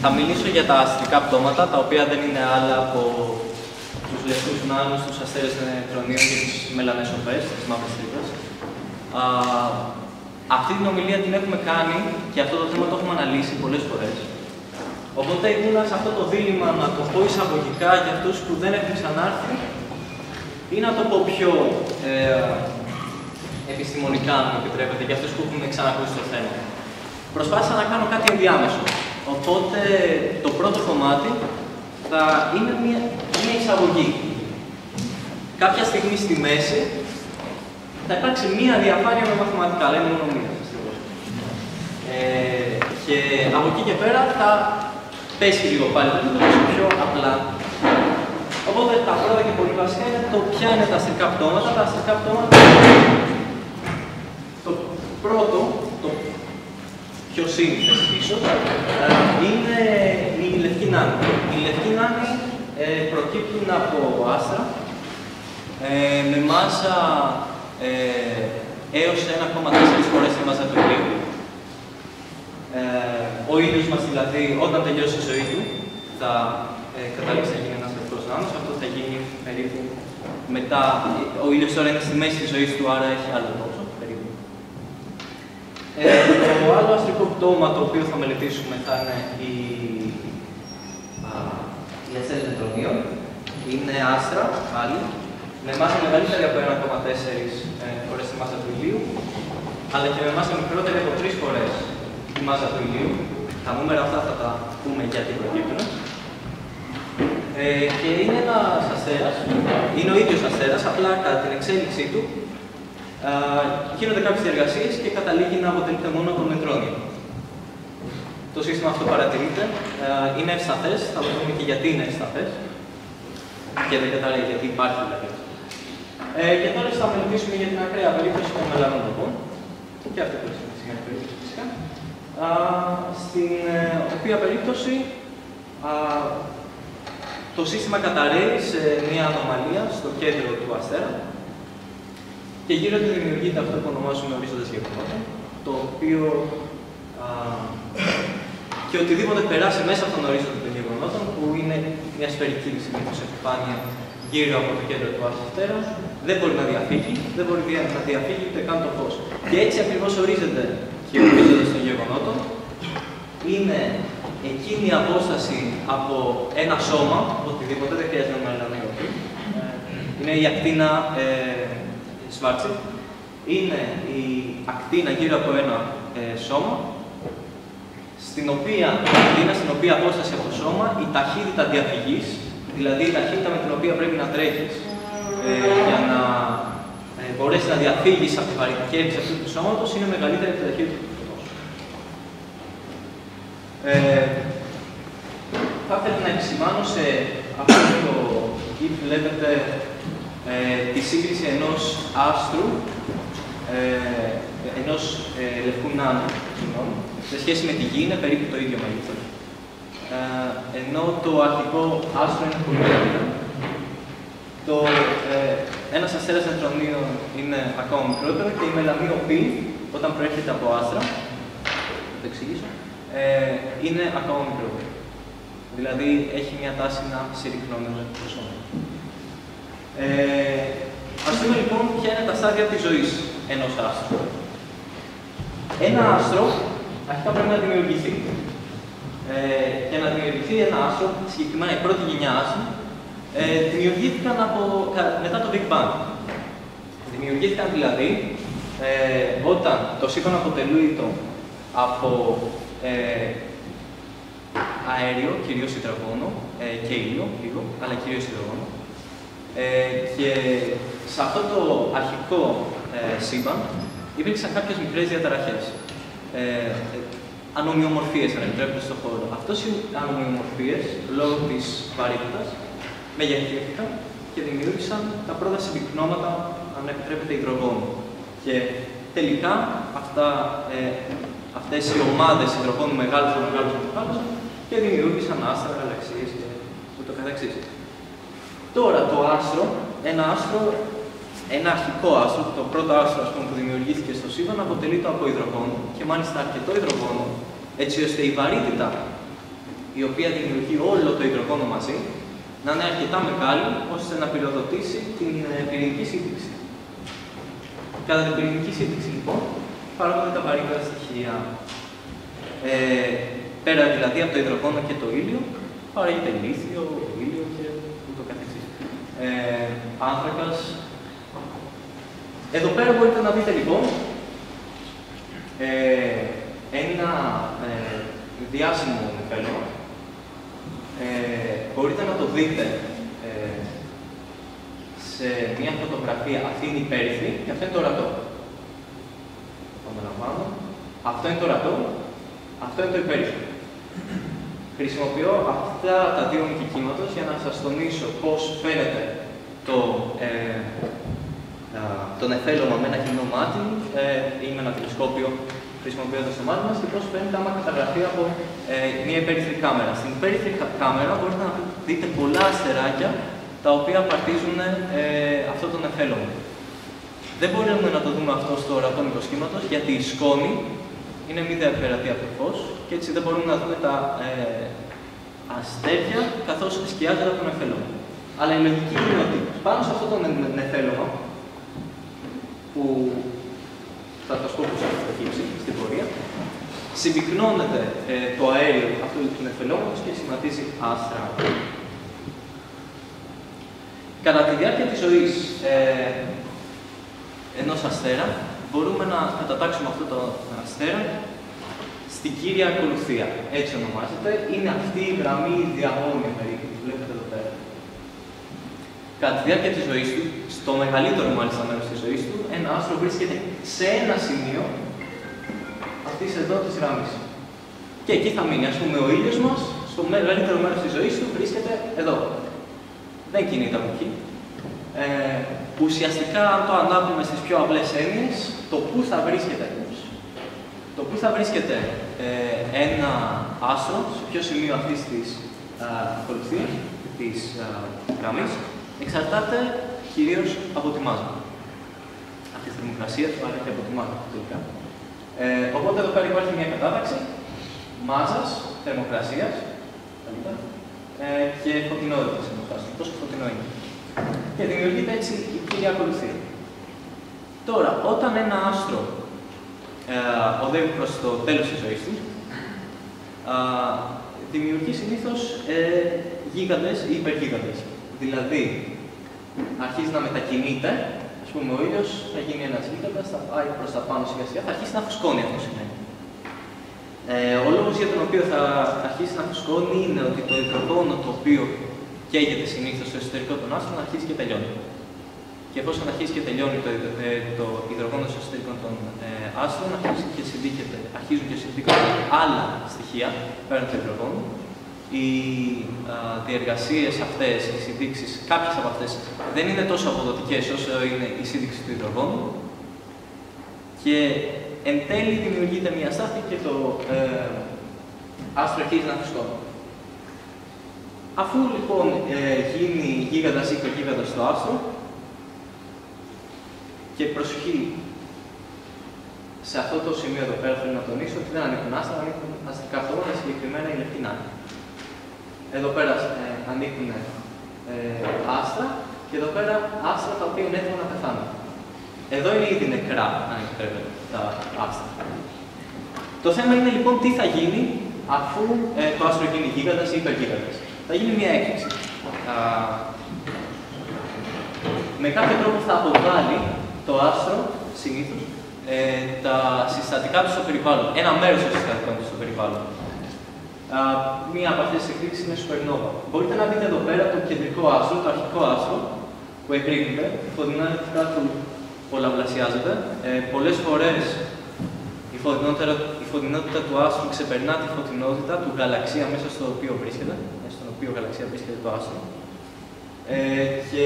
Θα μιλήσω για τα αστρικά πτώματα, τα οποία δεν είναι άλλα από τους λευκούς νάνους, τους αστέρες νετρονίων και τις μελανεσοπές, τις μαύρες τρύπες. Αυτή την ομιλία την έχουμε κάνει και αυτό το θέμα το έχουμε αναλύσει πολλές φορές. Οπότε ήμουν σε αυτό το δίλημμα να το πω εισαγωγικά για αυτούς που δεν έχουν ξανάρθει ή να το πω πιο επιστημονικά, αν μου επιτρέπετε, για αυτούς που έχουν ξανακούσει το θέμα. Προσπάθησα να κάνω κάτι ενδιάμεσο. Οπότε το πρώτο κομμάτι θα είναι μια εισαγωγή. Κάποια στιγμή στη μέση θα υπάρξει μία διαφάνεια με μαθηματικά, αλλά είναι μόνο μία. Και από εκεί και πέρα θα πέσει λίγο πάλι το πιο απλά. Οπότε τα πρώτα και πολύ βασικά είναι το ποια είναι τα αστρικά πτώματα. Τα αστρικά πτώματα, το πρώτο, το πιο σύνηθες ίσως, είναι οι λευκοί νάνοι. Οι λευκοί νάνοι προκύπτουν από άστρα με μάσα έως 1,4 φορές τη μάζα του ηλίου. Ο ήλιος μας δηλαδή, όταν τελειώσει η ζωή του, θα καταλήξει να γίνει ένας λευκός νάνος. Αυτό θα γίνει περίπου μετά. Ο ήλιος τώρα είναι στη μέση της ζωής του, άρα έχει άλλο τόσο, περίπου. Το άλλο αστρικό πτώμα το οποίο θα μελετήσουμε θα είναι οι αστέρες νετρονίων. Είναι άστρα, πάλι, με μάζα μεγαλύτερη από 1,4 φορές τη μάζα του ηλίου, αλλά και με μάζα μικρότερη από 3 φορές τη μάζα του ηλίου. Τα νούμερα αυτά θα τα πούμε γιατί προκύπτουν. Και είναι ένας αστέρας, είναι ο ίδιος αστέρας, απλά κατά την εξέλιξή του γίνονται κάποιες διεργασίες και καταλήγει να αποτελείται μόνο από νετρόνιο. Το σύστημα αυτό παρατηρείται, είναι ευσταθές, θα το δούμε και γιατί είναι ευσταθές και δεν καταραίει γιατί υπάρχει δηλαδή. Και τώρα θα μελετήσουμε για την ακραία περίπτωση των μελανοτοπών, και αυτή είναι η σημερινή περίπτωση φυσικά, στην οποία περίπτωση το σύστημα καταραίει σε μια ανομαλία στο κέντρο του αστέρα και γύρω του δημιουργείται αυτό που ονομάζουμε ορίζοντας γεγονότα, το οποίο και οτιδήποτε περάσει μέσα από τον ορίζοντα των γεγονότων, που είναι μια σφαιρική συνήθως επιφάνεια γύρω από το κέντρο του αστέρα, δεν μπορεί να διαφύγει, δεν μπορεί να διαφύγει ούτε καν το φως. Και έτσι ακριβώς ορίζεται και ο ορίζοντας των γεγονότων. Είναι εκείνη η απόσταση από ένα σώμα, οτιδήποτε, δεν χρειάζεται να αναλύω. Είναι η ακτίνα Schwarzschild. Είναι η ακτίνα γύρω από ένα σώμα, στην οποία απόσταση από το σώμα η ταχύτητα διαφυγής, δηλαδή η ταχύτητα με την οποία πρέπει να τρέχεις για να μπορέσει να διαφύγεις από τη βαρυτική αυτού του σώματος, είναι μεγαλύτερη από τη ταχύτητα του φωτός. Θα ήθελα να επισημάνω σε αυτό το GIF βλέπετε τη σύγκριση ενός άστρου, ενός λευκού νάνου, σε σχέση με τη Γη είναι περίπου το ίδιο μέγεθος. Ενώ το αρχικό άστρο είναι πολύ μεγαλύτερο. Ένας αστέρας νετρονίων είναι ακόμα μικρότερο και η μελανείο π, όταν προέρχεται από άστρα, θα το εξηγήσω, είναι ακόμα μικρότερο. Δηλαδή έχει μια τάση να συρρυκνώνεται το σώμα. Ας δούμε λοιπόν ποια είναι τα στάδια της ζωής ενός άστρου. Ένα άστρο αρχικά πρέπει να δημιουργηθεί. Για να δημιουργηθεί ένα άστρο, συγκεκριμένα η πρώτη γενιά άστρων, δημιουργήθηκαν μετά το Big Bang. Δημιουργήθηκαν δηλαδή όταν το σύμπαν αποτελείται από αέριο, κυρίως υδρογόνο, και ήλιο, λίγο, αλλά κυρίως υδρογόνο. Και σε αυτό το αρχικό σύμπαν υπήρξαν κάποιες μικρές διαταραχές. Ανομοιομορφίες, αν επιτρέπετε στον χώρο. Αυτές οι ανομοιομορφίες, λόγω της βαρύτητας, μεγεθύθηκαν και δημιούργησαν τα πρώτα συμπυκνώματα, αν επιτρέπετε, υδρογόνου. Και τελικά αυτές οι ομάδες υδρογόνου μεγάλωσαν και δημιούργησαν άστρα, γαλαξίες και ούτω καθεξής. Τώρα το άστρο, ένα αρχικό άστρο, το πρώτο άστρο που δημιουργήθηκε στο σύμπαν, αποτελείται από υδρογόνο και μάλιστα αρκετό υδρογόνο, έτσι ώστε η βαρύτητα η οποία δημιουργεί όλο το υδρογόνο μαζί, να είναι αρκετά μεγάλη ώστε να πυροδοτήσει την πυρηνική σύντηξη. Κατά την πυρηνική σύντηξη, λοιπόν, παράγονται τα βαρύτερα στοιχεία. Πέρα δηλαδή από το υδρογόνο και το ήλιο, παράγεται λίθιο, ήλιο και ούτω καθεξής. Άνθρακας. Εδώ πέρα μπορείτε να δείτε λοιπόν ένα διάσημο νεφέλωμα. Μπορείτε να το δείτε σε μια φωτογραφία. Αυτή είναι η πέριθρη και αυτό είναι το ορατό. Αυτό είναι το ορατό, αυτό είναι το υπέρυθρο. Χρησιμοποιώ αυτά τα δύο μυκικύματος για να σας τονίσω πώς φαίνεται το νεφέλωμα με ένα κοινό μάτι ή με ένα τηλεσκόπιο χρησιμοποιώντας το μάτι μας και πώς φαίνεται άμα καταγραφεί από μια υπέρυθρη κάμερα. Στην υπέρυθρη κάμερα μπορείτε να δείτε πολλά αστεράκια τα οποία απαρτίζουν αυτό το νεφέλωμα. Δεν μπορούμε να το δούμε αυτό στο ορατό μικροσχήματος γιατί η σκόνη είναι μη διαπερατή από το φως και έτσι δεν μπορούμε να δούμε τα αστέρια καθώς σκιάζονται από το νεφέλωμα. Αλλά η λογική είναι ότι πάνω σε αυτό το νεφέλωμα που θα το σκόπους έχει προκύψει στην πορεία, συμπυκνώνεται το αέριο αυτού του νεφελώματος και σχηματίζει άστρα. Κατά τη διάρκεια της ζωής ενός αστέρα, μπορούμε να κατατάξουμε αυτό το αστέρα στην κύρια ακολουθία. Έτσι ονομάζεται. Είναι αυτή η γραμμή διαγώνια περίπου που βλέπετε εδώ πέρα. Κατά τη διάρκεια της ζωής του, στο μεγαλύτερο μάλιστα μέρος της ζωής του, ένα άστρο βρίσκεται σε ένα σημείο αυτής εδώ της γραμμής. Και εκεί θα μείνει. Ας πούμε, ο ήλιος μας, στο μεγαλύτερο μέρος της ζωής του, βρίσκεται εδώ. Δεν κινείται από εκεί. Ουσιαστικά, αν το ανάβουμε στις πιο απλές έννοιες, το πού θα βρίσκεται, ένα άστρο, σε ποιο σημείο αυτής της ακολουθίας, της γραμμής, εξαρτάται κυρίως από τη μάζα. Από τη θερμοκρασία του, αλλά και από τη μάζα, τελικά. Οπότε εδώ πέρα υπάρχει μια κατάταξη μάζας, θερμοκρασίας, και φωτεινότητας, πόσο φωτεινό είναι. Και δημιουργείται έτσι η κύρια ακολουθία. Τώρα, όταν ένα άστρο οδεύει προς το τέλος της ζωής του, δημιουργεί συνήθως γίγαντες ή υπεργίγαντες. Δηλαδή, αρχίζει να μετακινείται, ας πούμε ο ήλιος θα γίνει ένας γίγαντας, θα πάει προς τα πάνω σιγά σιγά, θα αρχίσει να φουσκώνει, αυτό σημαίνει. Ο λόγος για τον οποίο θα αρχίσει να φουσκώνει είναι ότι το υδρογόνο το οποίο καίγεται συνήθως στο εσωτερικό των άστρων αρχίζει και τελειώνει. Και εφόσον αρχίζει και τελειώνει το υδρογόνο στο εσωτερικό των άστρων, αρχίζουν και συνδίκονται άλλα στοιχεία πέραν του υδρογόνου. Οι διεργασίες αυτές, οι συνδείξεις, κάποιες από αυτές δεν είναι τόσο αποδοτικές όσο είναι η σύνδεξη του υδρογόνου. Και εν τέλει δημιουργείται μια στάθμη και το άστρο αρχίζει να φουσκώνει. Αφού λοιπόν γίνει γίγαντας ή υπεργίγαντας στο άστρο, και προσοχή, σε αυτό το σημείο εδώ πέρα θέλω να τονίσω ότι δεν ανήκουν άστρα, ανήκουν αστρικά χρώματα, συγκεκριμένα η λεπτινά. Εδώ πέρα ανήκουν άστρα και εδώ πέρα άστρα τα οποία είναι έτοιμα να πεθάνουν. Εδώ είναι ήδη νεκρά, αν επιτρέπετε, τα άστρα. Το θέμα είναι λοιπόν τι θα γίνει αφού το άστρο γίνει γίγαντας ή υπεργίγαντας. Θα γίνει μια έκρηξη. Με κάποιο τρόπο θα αποβάλει το άστρο, συνήθως, τα συστατικά του στο περιβάλλον. Ένα μέρος των συστατικών του στο περιβάλλον. Μία από αυτές τις εκρήξεις είναι supernova. Μπορείτε να δείτε εδώ πέρα το κεντρικό άστρο, το αρχικό άστρο, που εκρήγνεται. Η φωτεινότητα του πολλαπλασιάζεται. Πολλές φορές η φωτεινότητα του άστρου ξεπερνά τη φωτεινότητα του γαλαξία μέσα στο οποίο βρίσκεται. Στον οποίο γαλαξία βρίσκεται το άστρο. Και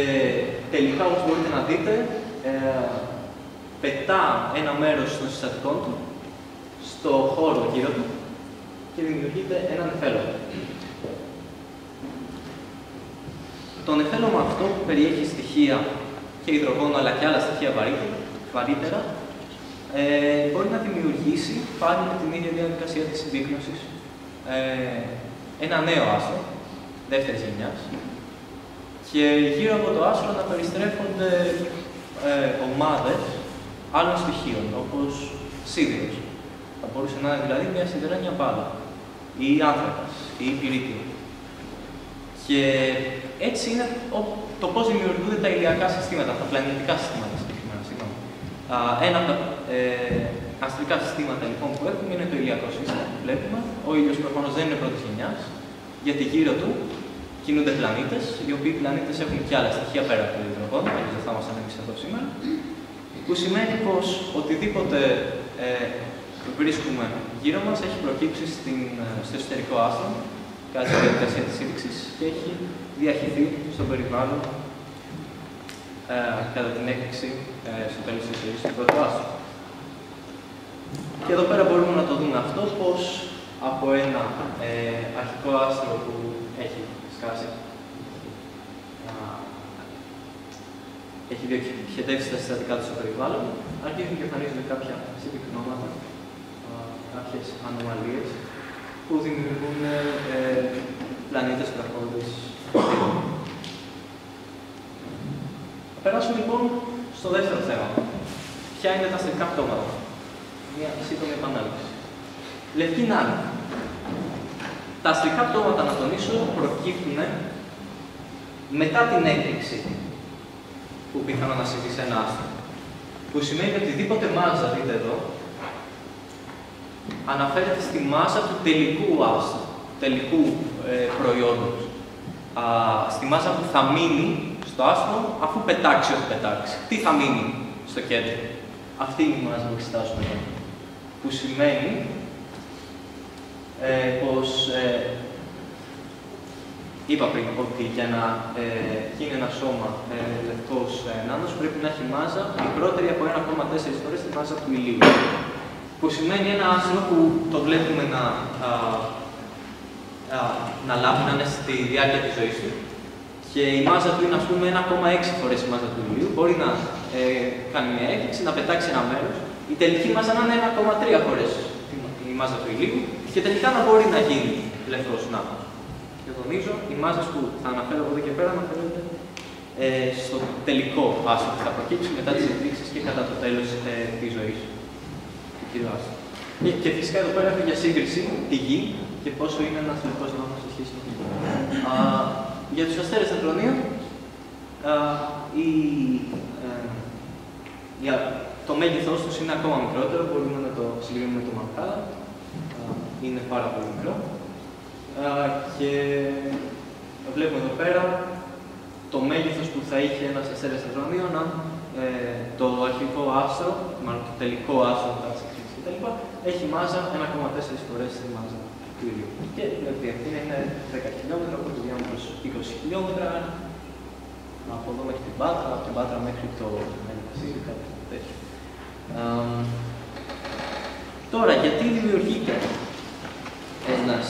τελικά, όπως μπορείτε να δείτε, πετά ένα μέρος των συστατικών του στο χώρο γύρω του και δημιουργείται ένα νεφέλωμα. Το νεφέλωμα αυτό που περιέχει στοιχεία και υδρογόνο αλλά και άλλα στοιχεία βαρύτερα μπορεί να δημιουργήσει πάλι με την ίδια διαδικασία της συμπύκνωσης ένα νέο άστρο, δεύτερης γενιάς, και γύρω από το άστρο να περιστρέφονται ομάδες άλλων στοιχείων, όπως σίδηρος. Θα μπορούσε να είναι δηλαδή μια σιδερένια μπάλα, ή άνθρακας, ή πυρίτιο. Και έτσι είναι το πώς δημιουργούνται τα ηλιακά συστήματα, τα πλανητικά συστήματα συγκεκριμένα. Ένα από τα αστρικά συστήματα λοιπόν που έχουμε είναι το ηλιακό σύστημα που βλέπουμε. Ο ήλιος προφανώς δεν είναι πρώτης γενιάς, γιατί γύρω του κινούνται πλανήτες, οι οποίοι πλανήτες έχουν και άλλα στοιχεία πέρα από το υδρογόνο, αλλιώς δεν θα ήμασταν εμείς εδώ σήμερα. Που σημαίνει πως οτιδήποτε βρίσκουμε γύρω μας έχει προκύψει στο εσωτερικό άστρο κατά τη διαδικασία της σύντηξης και έχει διαχυθεί στο περιβάλλον κατά την έκρηξη στο τέλος της ζωής του πρώτου άστρου. Και εδώ πέρα μπορούμε να το δούμε αυτό, πως από ένα αρχικό άστρο που έχει σκάσει, έχει διοχετεύσει τα συστατικά του στο περιβάλλον, αρχίζουν και εμφανίζονται κάποια συμπυκνώματα, κάποιες ανομαλίες που δημιουργούν πλανήτες βραχώδεις. Θα περάσουμε λοιπόν στο δεύτερο θέμα. Ποια είναι τα αστρικά πτώματα. Μια σύντομη επανάληψη. Λευκή νάνη. Τα αστρικά πτώματα, να τονίσω, προκύπτουν μετά την έκρηξη που πιθανόν να συμβεί σε ένα άστρο. Που σημαίνει ότι οτιδήποτε μάζα, δείτε εδώ, αναφέρεται στη μάζα του τελικού άστρου, τελικού προϊόντος. Στη μάζα που θα μείνει στο άστρο αφού πετάξει ό,τι πετάξει. Τι θα μείνει στο κέντρο. Αυτή είναι η μάζα που εξετάζουμε εδώ. Που σημαίνει πως είπα πριν ότι για να γίνει ένα σώμα λευκός νάνος πρέπει να έχει μάζα μικρότερη από 1,4 φορές τη μάζα του ηλίου. Που σημαίνει ένα άστρο που το βλέπουμε να λάβει, να είναι στη διάρκεια της ζωής του και η μάζα του είναι, ας πούμε, 1,6 φορές η μάζα του ηλίου. Μπορεί να κάνει μια έκρηξη, να πετάξει ένα μέρος. Η τελική μάζα να είναι 1,3 φορές η μάζα του ηλίου και τελικά να μπορεί να γίνει λευκός νάνος. Και τονίζω, οι μάζες που θα αναφέρω από εδώ και πέρα αναφέρονται στο τελικό άστρο που θα προκύψει μετά τις εκρήξεις και κατά το τέλος της ζωής του κύριου άστρου. Και φυσικά εδώ πέρα έχω για σύγκριση τη Γη και πόσο είναι ένας λευκός νάνος σε σχέση με τη Γη. Για τους αστέρες τετρονίων, το μέγεθός τους είναι ακόμα μικρότερο, μπορούμε να το συγκρίνουμε με το Μανχάρα. Είναι πάρα πολύ μικρό. Και βλέπουμε εδώ πέρα το μέγεθος που θα είχε ένας αστέρας τετρονίων αν το αρχικό άστρο, μάλλον το τελικό άστρο που θα εξελίξει κτλ. Έχει μάζα 1,4 φορές τη μάζα του ηλίου. Και η ευθύνη είναι 10 χιλιόμετρα, από το διάμετρος 20 χιλιόμετρα. Από εδώ μέχρι την Πάτρα, από την Πάτρα μέχρι το Βασίλειο, κάτι τέτοιο. Τώρα, γιατί δημιουργείται ένας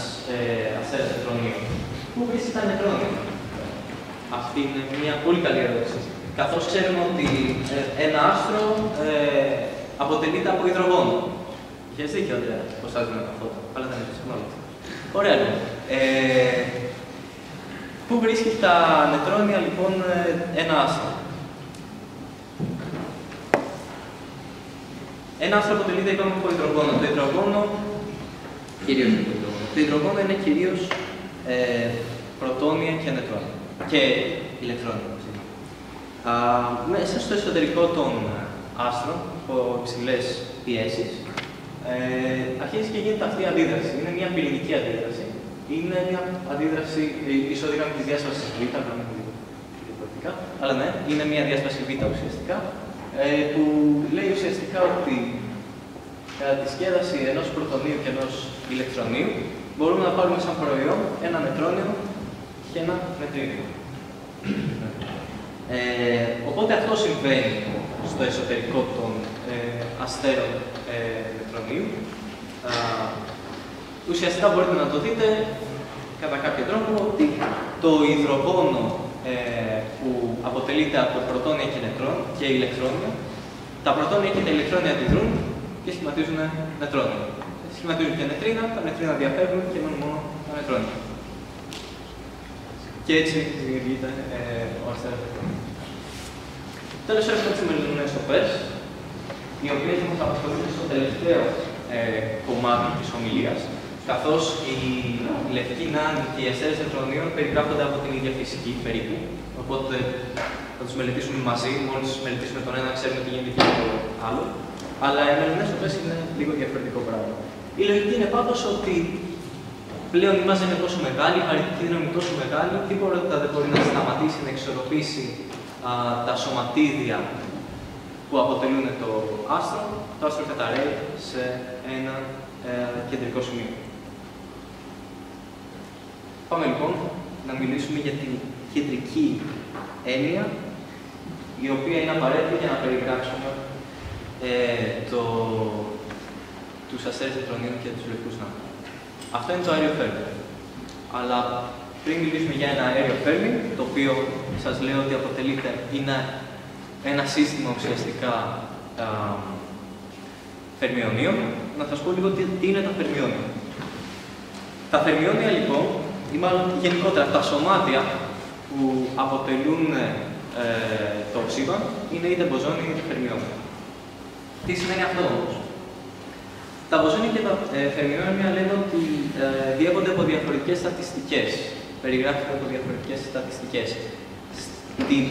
αστέρας τετρονίων? Πού βρίσκεται τα νετρόνια? Αυτή είναι μια πολύ καλή ερώτηση. Καθώς ξέρουμε ότι ένα άστρο αποτελείται από υδρογόνο. Είχες δίκιο, Ανδρέα, πως θα δούμε τα φώτα, αλλά δεν έχεις γνώμη. Ωραία, λοιπόν. Πού βρίσκει τα νετρόνια, λοιπόν, ένα άστρο? Ένα άστρο αποτελείται, είπαμε, από υδρογόνο. Το υδρογόνο, κυρίως το υδρογόνο είναι κυρίως πρωτόνια και νετρόνια. Και ηλεκτρόνια. Μέσα στο εσωτερικό των άστρων, από υψηλές πιέσεις, αρχίζει και γίνεται αυτή η αντίδραση. Είναι μια πυρηνική αντίδραση. Είναι μια αντίδραση ισοδύναμη της διάσπασης Β, αλλά ναι, είναι μια διάσπαση Β ουσιαστικά, που λέει ουσιαστικά ότι κατά τη σκέδαση ενός πρωτονίου και ενός ηλεκτρονίου μπορούμε να πάρουμε σαν προϊόν ένα νετρόνιο και ένα νετρίνιο. Οπότε αυτό συμβαίνει στο εσωτερικό των αστέρων νετρονίου. Ουσιαστικά μπορείτε να το δείτε κατά κάποιο τρόπο ότι το υδρογόνο που αποτελείται από πρωτόνια και ηλεκτρόνια, τα πρωτόνια και τα ηλεκτρόνια αντιδρούν και σχηματίζουν νετρόνια. Σχηματίζουν και νετρίνα, τα νετρίνα διαφεύγουν και μένουν μόνο τα νετρόνια. Και έτσι δημιουργείται ο αστέρας τεκτονίων. Τέλος, έχουμε τις μελλοντικές τοπές, οι οποίες μας απασχολούν στο τελευταίο κομμάτι της ομιλίας, καθώς η λευκή νάνη και οι αστέρες τεκτονίων περιγράφονται από την ίδια φυσική περίπου. Οπότε θα τους μελετήσουμε μαζί, μόλις μελετήσουμε τον ένα, ξέρουμε τι γίνεται και το άλλο. Αλλά οι μελλοντικές τοπές είναι λίγο διαφορετικό πράγμα. Η λογική είναι πάντως ότι πλέον η μάζα είναι τόσο μεγάλη, η βαρυτική δύναμη είναι τόσο μεγάλη, τίποτα δεν μπορεί να σταματήσει να εξορροπήσει τα σωματίδια που αποτελούν το άστρο. Το άστρο καταραίει σε ένα κεντρικό σημείο. Πάμε λοιπόν να μιλήσουμε για την κεντρική έννοια, η οποία είναι απαραίτητη για να περιγράψουμε τους αστέρες τεκτονίων και τους λευκούς να'ους. Αυτό είναι το αέριο Φέρμι. Αλλά πριν μιλήσουμε για ένα αέριο Φέρμι, το οποίο σας λέω ότι είναι ένα σύστημα ουσιαστικά φερμιονίων, να σας πω λίγο τι είναι τα φερμιόνια. Τα φερμιόνια λοιπόν, ή μάλλον γενικότερα τα σωμάτια που αποτελούν το σύμπαν, είναι είτε μποζόνια είτε φερμιόνια. Τι σημαίνει αυτό όμως? Τα μποζόνια και τα φερμιόνια λένε ότι διέπονται από διαφορετικές στατιστικές. Περιγράφονται από διαφορετικές στατιστικές. Στην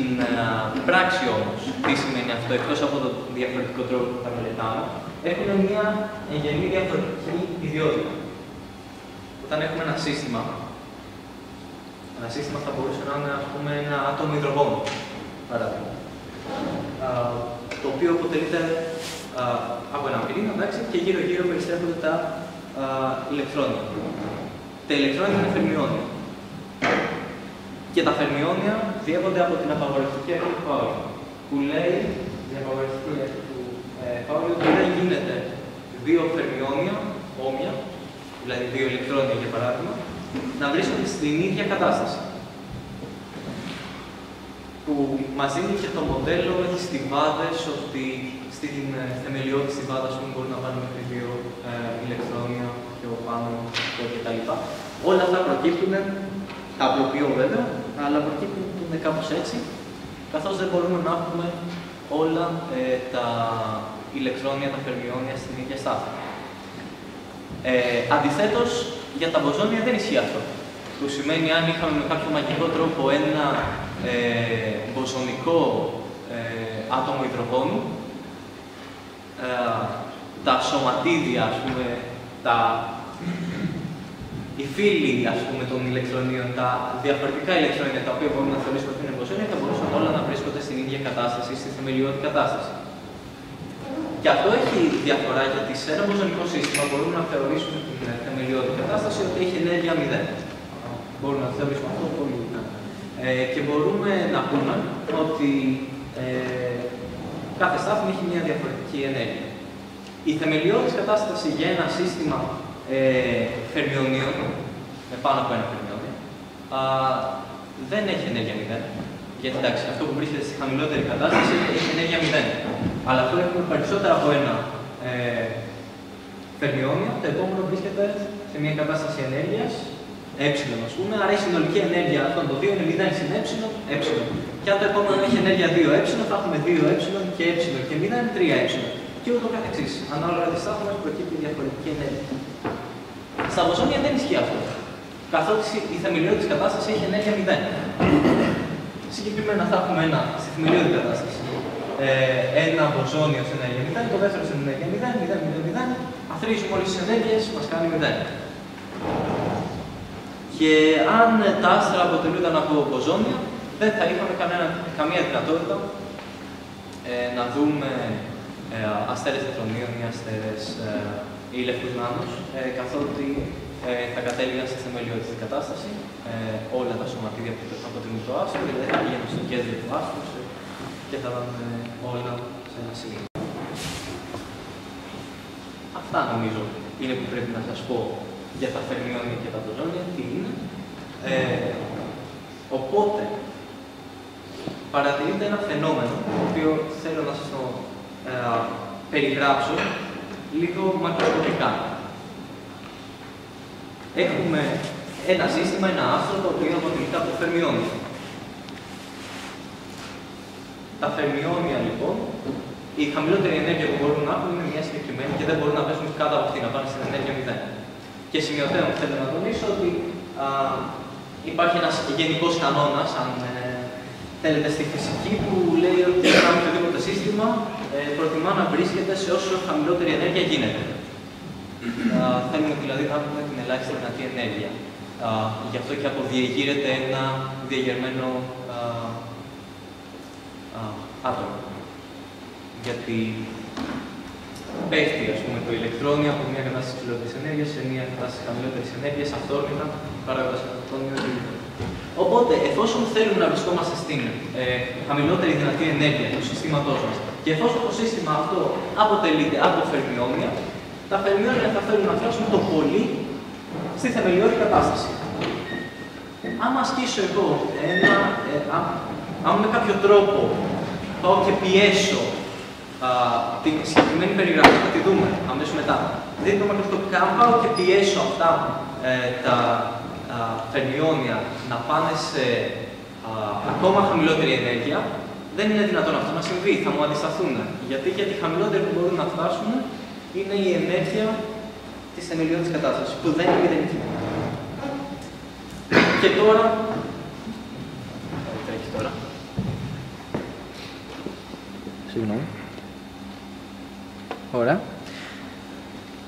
πράξη όμως, τι σημαίνει αυτό, εκτός από τον διαφορετικό τρόπο που τα μελετάμε, έχουν μια εγγενή διαφορετική ιδιότητα. Όταν έχουμε ένα σύστημα θα μπορούσε να είναι, ας πούμε, ένα άτομο υδρογόνο, παράδειγμα, το οποίο αποτελείται από ένα πυρήνα, εντάξει, και γύρω-γύρω περιστρέφονται τα ηλεκτρόνια. Τα ηλεκτρόνια είναι φερμιόνια. Και τα φερμιόνια διέπονται από την απαγορευτική αρχή του Πάουλη, που λέει, η απαγορευτική αρχή του Πάουλη, ότι δεν γίνεται δύο φερμιόνια όμοια, δηλαδή δύο ηλεκτρόνια για παράδειγμα, να βρίσκονται στην ίδια κατάσταση. Που μας δίνει και το μοντέλο με τις στιβάδες, ότι στην θεμελιώδη στιβάδα μπορούν να πάνε μέχρι δύο ηλεκτρόνια πιο πάνω κτλ. Όλα αυτά προκύπτουν, τα απλοποιώ βέβαια, αλλά προκύπτουν κάπως έτσι, καθώς δεν μπορούμε να έχουμε όλα τα ηλεκτρόνια, τα φερμιόνια στην ίδια στάθμη. Αντιθέτως, για τα μποζόνια δεν ισχύει αυτό. Που σημαίνει, αν είχαμε με κάποιο μαγικό τρόπο ένα μποζονικό άτομο υδρογόνου, τα σωματίδια, ας πούμε, οι φύλλοι, ας πούμε, των ηλεκτρονίων, τα διαφορετικά ηλεκτρόνια τα οποία μπορούμε να θεωρήσουμε ότι είναι μποζόνια, θα μπορούσαν όλα να βρίσκονται στην ίδια κατάσταση, στη θεμελιώδη κατάσταση. Και αυτό έχει διαφορά, γιατί σε ένα μποζονικό σύστημα μπορούμε να θεωρήσουμε την θεμελιώδη κατάσταση ότι έχει ενέργεια 0. Μπορούμε να θεωρήσουμε αυτό πολύ δυνατά. Και μπορούμε να πούμε ότι κάθε στάθμη έχει μια διαφορετική ενέργεια. Η θεμελιώδης κατάσταση για ένα σύστημα φερμιονίων, με πάνω από ένα φερμιόνιο, δεν έχει ενέργεια 0. Γιατί εντάξει, αυτό που βρίσκεται στη χαμηλότερη κατάσταση έχει ενέργεια 0. Αλλά αυτό έχουμε περισσότερα από ένα φερμιόνιο, το επόμενο βρίσκεται σε μια κατάσταση ενέργειας ας πούμε, άρα η συνολική ενέργεια αυτών των δύο είναι 0 συν ε. Και αν το επόμενο έχει ενέργεια 2 θα έχουμε 2 και και 0, 3 και ούτω καθεξής. Ανάλογα τις στάθμες προκύπτει διαφορετική ενέργεια. Στα μποζόνια δεν ισχύει αυτό, καθότι η θεμελιώδης κατάσταση έχει ενέργεια 0. Συγκεκριμένα θα έχουμε στη θεμελιώδη κατάσταση ένα μποζόνιο σε ενέργεια 0, το δεύτερο σε ενέργεια 0, αθροίζουμε όλες τις ενέργειες, μας κάνει 0. Και αν τα άστρα αποτελούνταν από μποζόνια, δεν θα είχαμε καμία δυνατότητα να δούμε αστέρες τεκτονίων ή αστέρες ή λευκούς νάνους, καθότι θα κατέληγαν στη θεμελιώδη κατάσταση όλα τα σωματίδια που αποτελούν το άστρο, δηλαδή θα πήγαιναν στο κέντρο του άστρου και θα ήταν όλα σε ένα σημείο. Αυτά νομίζω είναι που πρέπει να σας πω για τα φερμιόνια και τα μποζόνια, τι είναι. Οπότε, παρατηρείται ένα φαινόμενο, το οποίο θέλω να σας το περιγράψω λίγο μακροσκοπικά. Έχουμε ένα σύστημα, ένα άστρο, το οποίο αποτελείται από φερμιόνια. Τα φερμιόνια, λοιπόν, η χαμηλότερη ενέργεια που μπορούν να έχουν είναι μια συγκεκριμένη και δεν μπορούν να πέσουν κάτω από αυτή, να πάνε στην ενέργεια 0. Και σημειωτέων θέλω να τονίσω ότι υπάρχει ένας γενικός κανόνας, αν θέλετε, στη φυσική, που λέει ότι ένα οποιοδήποτε σύστημα προτιμά να βρίσκεται σε όσο χαμηλότερη ενέργεια γίνεται. Θέλουμε δηλαδή να έχουμε την ελάχιστη δυνατή ενέργεια. Γι' αυτό και αποδιεγείρεται ένα διαγερμένο άτομο. Γιατί πέφτει, ας πούμε, το ηλεκτρόνιο από μια κατάσταση υψηλότερης ενέργειας σε μια κατάσταση χαμηλότερης ενέργειας, αυθόρμητα, παράγοντας ηλεκτρόνιο. Οπότε, εφόσον θέλουμε να βρισκόμαστε στην χαμηλότερη δυνατή ενέργεια του συστήματός μας και εφόσον το σύστημα αυτό αποτελείται από φερμιόνια, τα φερμιόνια θα θέλουν να φτάσουν το πολύ στη θεμελιώδη κατάσταση. Αν ασκήσω εγώ αν με κάποιο τρόπο πάω και πιέσω την συγκεκριμένη περιγραφή, θα τη δούμε αμέσως μετά. Δείτε μακροσκοπικά, αν πάω και πιέσω αυτά τα φερμιόνια να πάνε σε ακόμα χαμηλότερη ενέργεια, δεν είναι δυνατόν αυτό να συμβεί, θα μου αντισταθούν. Γιατί χαμηλότεροι που μπορούν να φτάσουν είναι η ενέργεια της θεμελιώδης κατάστασης, που δεν είναι μηδενική. Και τώρα... Συγγνώμη. Ωραία.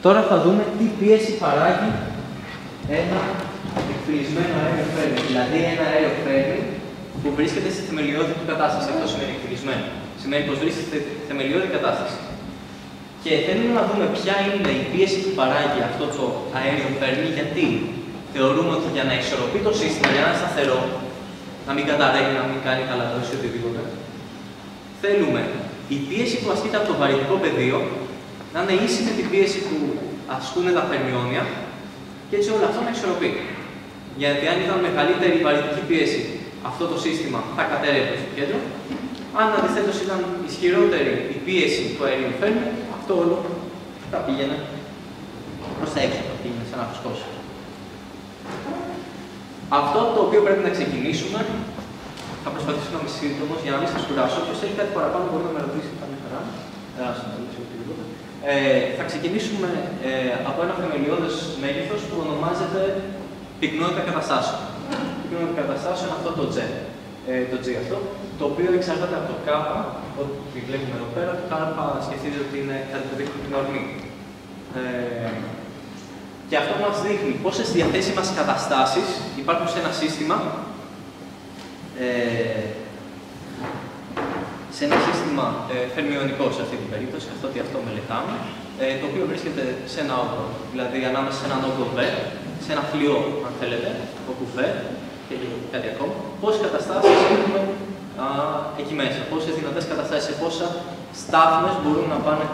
Τώρα θα δούμε τι πίεση παράγει ένα εκφυλισμένο αέριο φέρνη. Δηλαδή ένα αέριο φέρνη που βρίσκεται στη θεμελιώδη του κατάσταση. Αυτό σημαίνει εκφυλισμένο. Σημαίνει πως βρίσκεται στη θεμελιώδη κατάσταση. Και θέλουμε να δούμε ποια είναι η πίεση που παράγει αυτό το αέριο φέρνη, γιατί θεωρούμε ότι για να ισορροπεί το σύστημα, για να είναι σταθερό, να μην καταρρέγει, να μην κάνει καλαδόση ή οτιδήποτε, θέλουμε η πίεση που ασκείται από το βαρυτικό πεδίο να είναι ίση με την πίεση που ασκούν τα φερμιόνια και έτσι όλο αυτό να ισορροπεί. Γιατί αν ήταν μεγαλύτερη η βαρυτική πίεση, αυτό το σύστημα θα κατέρευε στο κέντρο. Αν αντιθέτως ήταν ισχυρότερη η πίεση του αερίου φέρνη, αυτό όλο θα πήγαινε προς τα έξω, θα πήγαινε σαν να φουσκώσει. Αυτό το οποίο πρέπει να ξεκινήσουμε, θα προσπαθήσω να είμαι σύντομος για να μην σας κουράσω. Όποιος έχει κάτι παραπάνω μπορεί να με ρωτήσει καμία χαρά. Θα ξεκινήσουμε από ένα θεμελιώδες μέγεθος που ονομάζεται πυκνότητα καταστάσεων. Πυκνότητα καταστάσεων είναι αυτό το G. Το G αυτό, το οποίο εξαρτάται από το K, ό,τι βλέπουμε εδώ πέρα. Το K σκεφτείτε ότι είναι κάτι που δείχνει την ορμή. Και αυτό μας δείχνει πόσες διαθέσιμες καταστάσεις υπάρχουν σε ένα σύστημα, φερμιονικό σε αυτή την περίπτωση, καθότι αυτό μελετάμε, το οποίο βρίσκεται σε ένα όγκο, δηλαδή ανάμεσα σε έναν όγκο V, σε ένα φλοιό, αν θέλετε, όπου V και κάτι ακόμα, πόσες καταστάσεις έχουμε εκεί μέσα, πόσες δυνατές καταστάσεις, σε πόσα στάθμες μπορούν να πάνε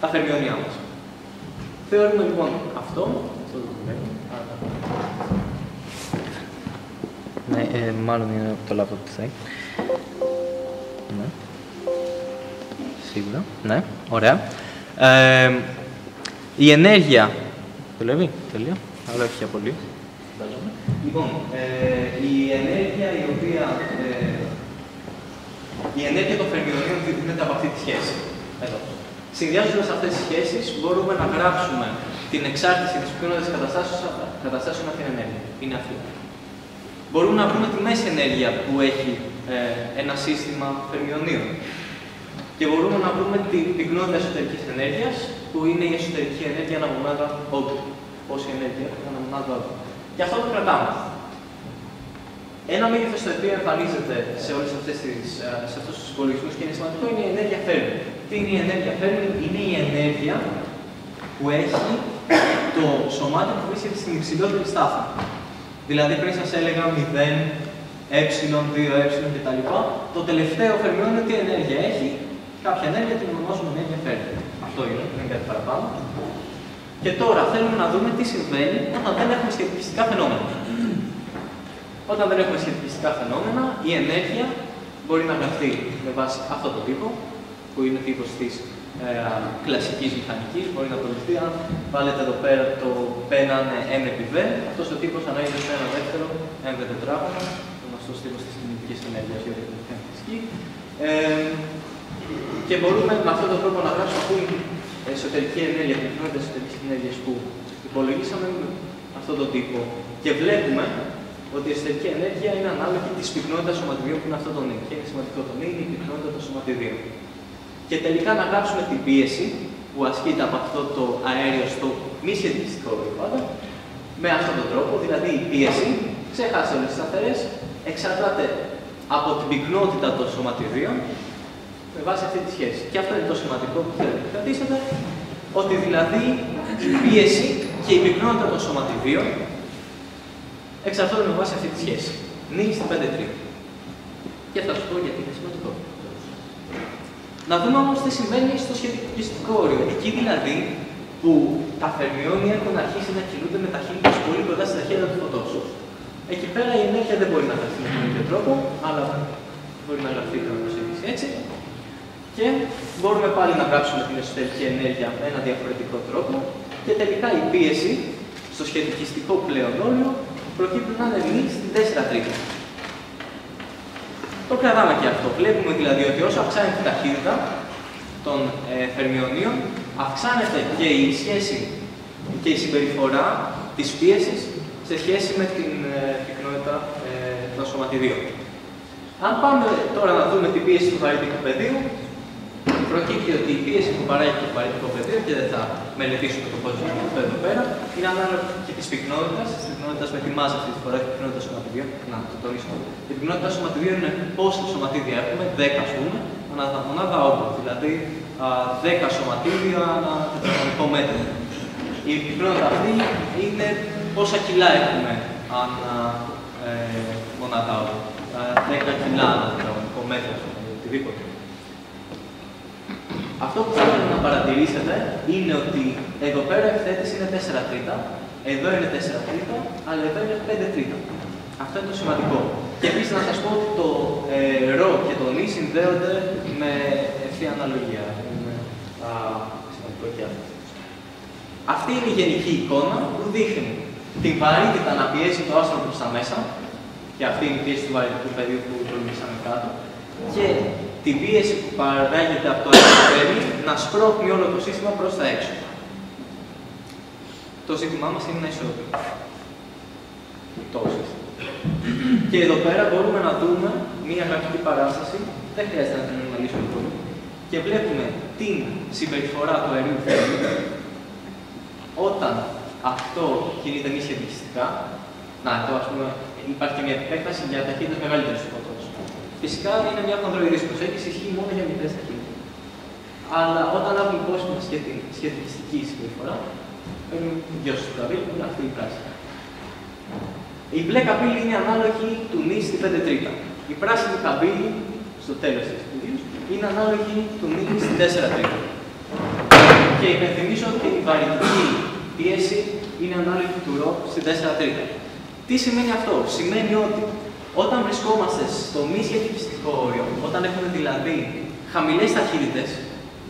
τα φερμιόνια μας. Θεωρούμε λοιπόν αυτό ναι, μάλλον είναι το λάπτοπ που θέλει. Ναι. Σίγουρα. Ναι, ωραία. Η ενέργεια. Δουλεύει, τέλεια. Αλλά όχι πολύ. Λοιπόν, η ενέργεια η οποία... η ενέργεια των φερμιονίων δίνεται από αυτή τη σχέση. Εδώ. Συνδυάζοντας αυτές τις σχέσεις, μπορούμε να γράψουμε την εξάρτηση της πυκνότητας καταστάσεων από την ενέργεια. Είναι αυτή. Μπορούμε να βρούμε τη μέση ενέργεια που έχει ένα σύστημα φερμιονίων. Και μπορούμε να βρούμε την πυκνότητα εσωτερικής ενέργειας, που είναι η εσωτερική ενέργεια ανά μονάδα όγκου. Πόση ενέργεια έχει ανά μονάδα όγκου. Και αυτό το κρατάμε. Ένα μέγεθος το οποίο εμφανίζεται σε όλους αυτούς τους υπολογισμούς και είναι σημαντικό είναι η ενέργεια φέρνη. Τι είναι η ενέργεια φέρνη? Είναι η ενέργεια που έχει το σωμάτι που βρίσκεται στην υψηλότερη στάθμη. Δηλαδή πριν σας έλεγα 0, ε, 2ε κτλ. Το τελευταίο φερμιόνιο τι ενέργεια έχει? Κάποια ενέργεια την ονομάζουμε ενέργεια φέρνη. Αυτό είναι, δεν είναι κάτι παραπάνω. Και τώρα θέλουμε να δούμε τι συμβαίνει όταν δεν έχουμε σχετικιστικά φαινόμενα. Όταν δεν έχουμε σχετικιστικά φαινόμενα, η ενέργεια μπορεί να γραφτεί με βάση αυτό το τύπο, που είναι τύπος της κλασικής μηχανικής. Μπορεί να αποδειχθεί αν βάλετε εδώ πέρα το πένανε M επί V. Αυτός ο τύπος ανάγεται σε ένα δεύτερο M τετράγωνο, ο γνωστός τύπος της κινητικής ενέργειας για την φυσική. Και μπορούμε με αυτόν τον τρόπο να γράψουμε αυτή την εσωτερική ενέργεια, την πυκνότητα εσωτερικής ενέργειας που υπολογίσαμε με αυτόν τον τύπο. Και βλέπουμε ότι η εσωτερική ενέργεια είναι ανάλογη της πυκνότητας σωματιδίων που είναι αυτό το νη. Και είναι σημαντικό το νη, είναι η πυκνότητα των σωματιδίων. Και τελικά να γράψουμε την πίεση που ασκείται από αυτό το αέριο στο μη σχετιστικό περιβάλλον με αυτόν τον τρόπο. Δηλαδή η πίεση, ξέχασε όλες τις σταθερές, εξαρτάται από την πυκνότητα των σωματιδίων με βάση αυτή τη σχέση. Και αυτό είναι το σημαντικό που θέλετε να κρατήσετε, ότι δηλαδή η πίεση και η πυκνότητα των σωματιδίων εξαρτώνται με βάση αυτή τη σχέση. Νη στην 5-3. Και θα σου πω γιατί είναι σημαντικό. Να δούμε όμως τι συμβαίνει στο σχετικιστικό όριο. Εκεί δηλαδή που τα φερμιόνια έχουν αρχίσει να κινούνται με ταχύτητες πολύ κοντά στην ταχύτητα του φωτός. Εκεί πέρα η ενέργεια δεν μπορεί να γραφτεί με τον ίδιο τρόπο, αλλά μπορεί να γραφτεί με προσέγγιση έτσι. Και μπορούμε πάλι να γράψουμε την εσωτερική ενέργεια με ένα διαφορετικό τρόπο. Και τελικά η πίεση στο σχετικιστικό πλέον όριο προκύπτει να είναι νη στην 4-3. Το κρατάμε και αυτό. Βλέπουμε δηλαδή ότι όσο αυξάνεται η ταχύτητα των φερμιονίων, αυξάνεται και η σχέση και η συμπεριφορά της πίεσης σε σχέση με την πυκνότητα των σωματιδίων. Αν πάμε τώρα να δούμε την πίεση του βαρυτικού πεδίου, προκύπτει ότι η πίεση που παράγει το βαρυτικό πεδίο, και δεν θα μελετήσουμε το πώς είναι αυτό εδώ πέρα, είναι ανάλογη της πυκνότητας με τη μάζα αυτή τη φορά, η πυκνότητα σωματιδίων. Να το τονίσω. Η πυκνότητα σωματιδίων είναι πόσα σωματίδια έχουμε, 10 ας πούμε, ανά μονάδα όγκου. Δηλαδή 10 σωματίδια ανά τετραγωνικό μέτρο. Η πυκνότητα αυτή είναι πόσα κιλά έχουμε ανά μονάδα όγκου. 10 κιλά ανά τετραγωνικό μέτρο, οτιδήποτε. Αυτό που θα ήθελα να παρατηρήσετε είναι ότι εδώ πέρα η ευθέτηση είναι 4 τρίτα, εδώ είναι 4 τρίτα, αλλά εδώ είναι 5 τρίτα. Αυτό είναι το σημαντικό. Και επίσης να σας πω ότι το ρο και το νη συνδέονται με ευθεία αναλογία. Είναι σημαντικό και αυτό. Αυτή είναι η γενική εικόνα που δείχνει την βαρύτητα να πιέσει το άστρο προς τα μέσα, και αυτή είναι η πίεση του βαρυτικού πεδίου που υπολογίσαμε κάτω, και την πίεση που παράγεται από το αεροφέρι να σπρώχνει όλο το σύστημα προς τα έξω. Το ζήτημά μας είναι να ισορροπεί το σύστημα. Και εδώ πέρα μπορούμε να δούμε μία γραφική παράσταση, δεν χρειάζεται να την αναλύσουμε πολύ, και βλέπουμε την συμπεριφορά του αερίου φέρι όταν αυτό κινείται μη σχετιστικά. Να, εδώ ας πούμε υπάρχει και μια επέκταση για ταχύτητες μεγαλύτερες του φωτός. Φυσικά είναι μια χονδροειδής προσέγγιση, ισχύει μόνο για μικρές ταχύτητες. Αλλά όταν λάβουμε υπόψη μας και την σχετιστική συμπεριφορά, παίρνουμε την δυο σου καμπύλη που είναι αυτή η πράσινη. Η μπλε καμπύλη είναι ανάλογη του νη στη 5 τρίτα. Η πράσινη καμπύλη, στο τέλος της βίντεος, είναι ανάλογη του νη στη 4 τρίτα. Και υπενθυμίζω ότι η βαρυτική πίεση είναι ανάλογη του ρο στη 4 τρίτα. Τι σημαίνει αυτό? Σημαίνει ότι όταν βρισκόμαστε στο μη σχετιστικό όριο, όταν έχουμε δηλαδή χαμηλές ταχύτητες,